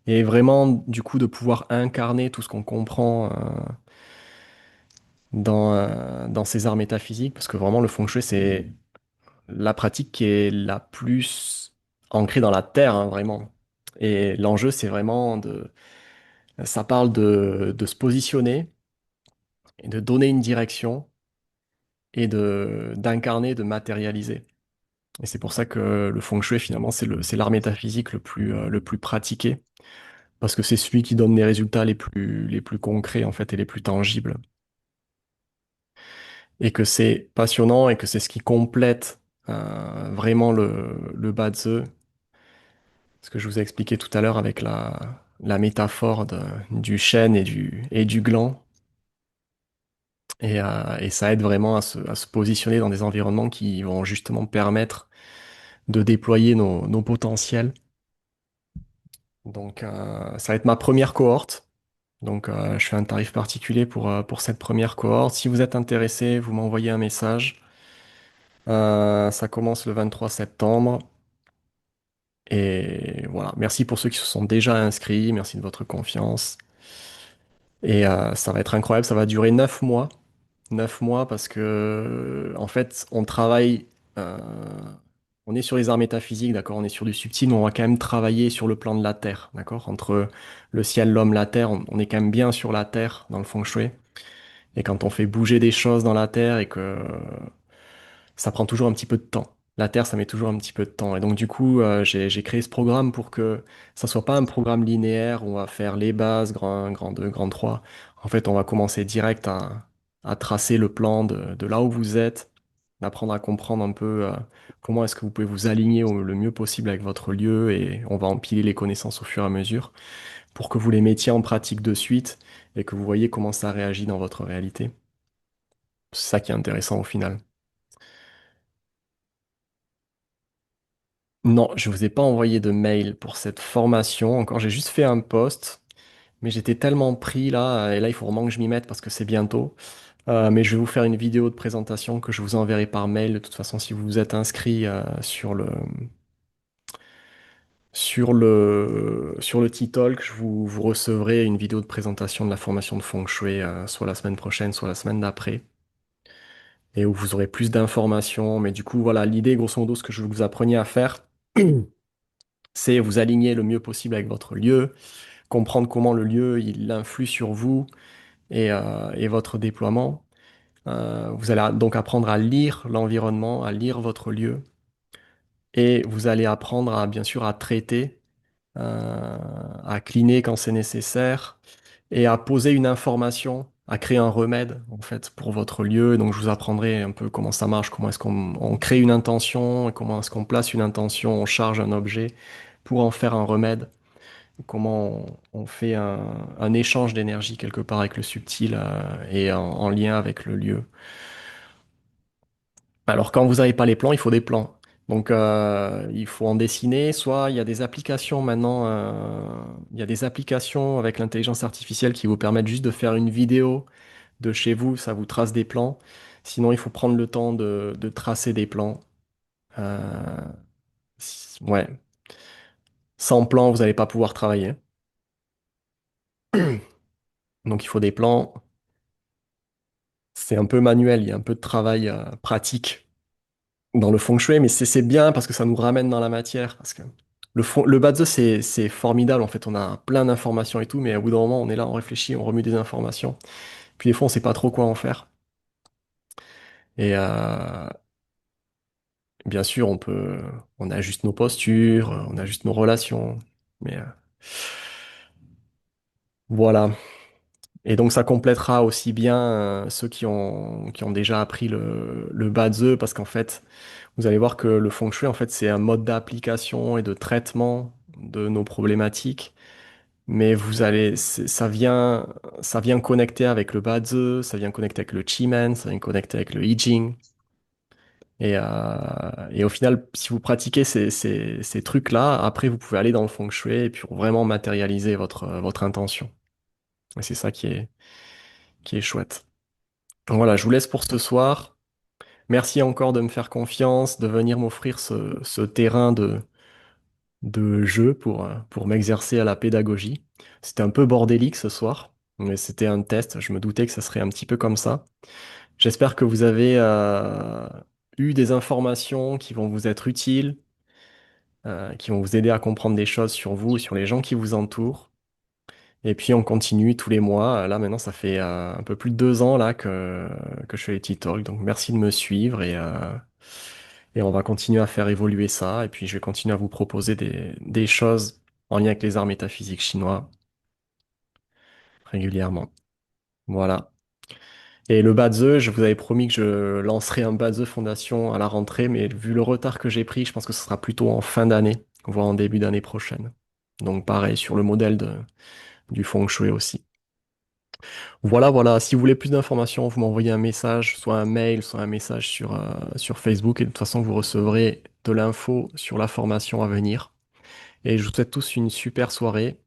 Et vraiment, du coup, de pouvoir incarner tout ce qu'on comprend dans ces arts métaphysiques, parce que vraiment, le feng shui, c'est la pratique qui est la plus ancrée dans la terre, hein, vraiment. Et l'enjeu, c'est vraiment ça parle de se positionner et de donner une direction et d'incarner, de matérialiser. Et c'est pour ça que le feng shui, finalement, c'est l'art métaphysique le plus pratiqué, parce que c'est celui qui donne les résultats les plus concrets, en fait, et les plus tangibles. Et que c'est passionnant et que c'est ce qui complète vraiment le Bazi, ce que je vous ai expliqué tout à l'heure avec la métaphore du chêne et du gland. Et ça aide vraiment à se positionner dans des environnements qui vont justement permettre de déployer nos potentiels. Donc, ça va être ma première cohorte. Donc, je fais un tarif particulier pour cette première cohorte. Si vous êtes intéressé, vous m'envoyez un message. Ça commence le 23 septembre. Et voilà, merci pour ceux qui se sont déjà inscrits. Merci de votre confiance. Et ça va être incroyable. Ça va durer 9 mois. 9 mois parce que, en fait, on travaille. euh, on est sur les arts métaphysiques, d'accord? On est sur du subtil, mais on va quand même travailler sur le plan de la Terre, d'accord? Entre le ciel, l'homme, la Terre, on est quand même bien sur la Terre dans le feng shui. Et quand on fait bouger des choses dans la Terre et que ça prend toujours un petit peu de temps. La Terre, ça met toujours un petit peu de temps. Et donc, du coup, j'ai créé ce programme pour que ça soit pas un programme linéaire où on va faire les bases, grand 1, grand 2, grand 3. En fait, on va commencer direct à tracer le plan de là où vous êtes, d'apprendre à comprendre un peu comment est-ce que vous pouvez vous aligner le mieux possible avec votre lieu et on va empiler les connaissances au fur et à mesure pour que vous les mettiez en pratique de suite et que vous voyez comment ça réagit dans votre réalité. C'est ça qui est intéressant au final. Non, je vous ai pas envoyé de mail pour cette formation. Encore, j'ai juste fait un post, mais j'étais tellement pris là, et là il faut vraiment que je m'y mette parce que c'est bientôt. Mais je vais vous faire une vidéo de présentation que je vous enverrai par mail. De toute façon, si vous vous êtes inscrit sur le T-Talk, vous recevrez une vidéo de présentation de la formation de Feng Shui, soit la semaine prochaine, soit la semaine d'après, et où vous aurez plus d'informations. Mais du coup, voilà, l'idée, grosso modo, ce que je vous appreniez à faire, c'est vous aligner le mieux possible avec votre lieu, comprendre comment le lieu il influe sur vous et votre déploiement. Vous allez donc apprendre à lire l'environnement, à lire votre lieu, et vous allez apprendre à bien sûr à traiter, à cleaner quand c'est nécessaire, et à poser une information, à créer un remède en fait pour votre lieu. Donc je vous apprendrai un peu comment ça marche, comment est-ce qu'on crée une intention, et comment est-ce qu'on place une intention, on charge un objet pour en faire un remède. Comment on fait un échange d'énergie quelque part avec le subtil et en lien avec le lieu. Alors quand vous n'avez pas les plans, il faut des plans. Donc il faut en dessiner, soit il y a des applications maintenant, il y a des applications avec l'intelligence artificielle qui vous permettent juste de faire une vidéo de chez vous, ça vous trace des plans. Sinon, il faut prendre le temps de tracer des plans. Euh, ouais, sans plan, vous n'allez pas pouvoir travailler. Donc il faut des plans. C'est un peu manuel, il y a un peu de travail pratique dans le feng shui, mais c'est bien parce que ça nous ramène dans la matière. Parce que le Bazi, c'est formidable, en fait, on a plein d'informations et tout, mais au bout d'un moment, on est là, on réfléchit, on remue des informations. Puis des fois, on sait pas trop quoi en faire. Et bien sûr, on ajuste nos postures, on ajuste nos relations, mais voilà. Et donc ça complétera aussi bien ceux qui ont déjà appris le Bazi, parce qu'en fait, vous allez voir que le feng shui, en fait, c'est un mode d'application et de traitement de nos problématiques. Mais ça vient connecter avec le Bazi, ça vient connecter avec le Qigong, ça vient connecter avec le I Ching. Et au final, si vous pratiquez ces trucs-là, après, vous pouvez aller dans le feng shui et puis vraiment matérialiser votre intention. Et c'est ça qui est chouette. Donc voilà, je vous laisse pour ce soir. Merci encore de me faire confiance, de venir m'offrir ce terrain de jeu pour m'exercer à la pédagogie. C'était un peu bordélique ce soir, mais c'était un test. Je me doutais que ça serait un petit peu comme ça. J'espère que vous avez eu des informations qui vont vous être utiles, qui vont vous aider à comprendre des choses sur vous et sur les gens qui vous entourent. Et puis on continue tous les mois. Là maintenant, ça fait un peu plus de 2 ans là que je fais les TikTok. Donc merci de me suivre et on va continuer à faire évoluer ça. Et puis je vais continuer à vous proposer des choses en lien avec les arts métaphysiques chinois régulièrement. Voilà. Et le Badze, je vous avais promis que je lancerai un Badze Fondation à la rentrée, mais vu le retard que j'ai pris, je pense que ce sera plutôt en fin d'année, voire en début d'année prochaine. Donc pareil, sur le modèle du Feng Shui aussi. Voilà, voilà. Si vous voulez plus d'informations, vous m'envoyez un message, soit un mail, soit un message sur Facebook, et de toute façon, vous recevrez de l'info sur la formation à venir. Et je vous souhaite tous une super soirée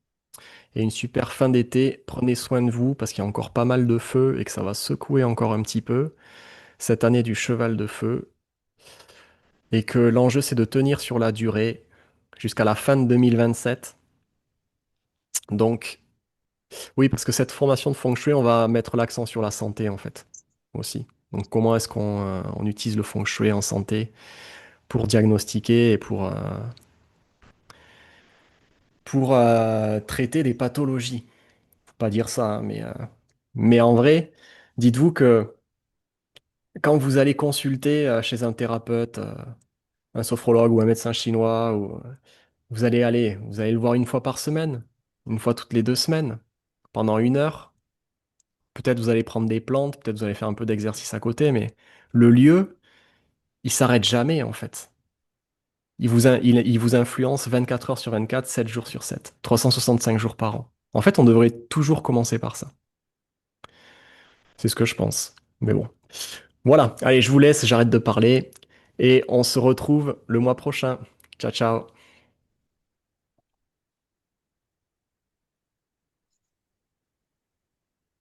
et une super fin d'été. Prenez soin de vous parce qu'il y a encore pas mal de feu et que ça va secouer encore un petit peu cette année du cheval de feu. Et que l'enjeu, c'est de tenir sur la durée jusqu'à la fin de 2027. Donc, oui, parce que cette formation de Feng Shui, on va mettre l'accent sur la santé, en fait, aussi. Donc, comment est-ce qu'on utilise le Feng Shui en santé pour diagnostiquer et pour traiter des pathologies? Faut pas dire ça, hein, mais en vrai, dites-vous que quand vous allez consulter chez un thérapeute, un sophrologue ou un médecin chinois, vous allez le voir une fois par semaine, une fois toutes les 2 semaines, pendant 1 heure. Peut-être vous allez prendre des plantes, peut-être vous allez faire un peu d'exercice à côté, mais le lieu, il s'arrête jamais en fait. Il vous influence 24 heures sur 24, 7 jours sur 7, 365 jours par an. En fait, on devrait toujours commencer par ça. C'est ce que je pense. Mais bon. Voilà. Allez, je vous laisse, j'arrête de parler et on se retrouve le mois prochain. Ciao, ciao.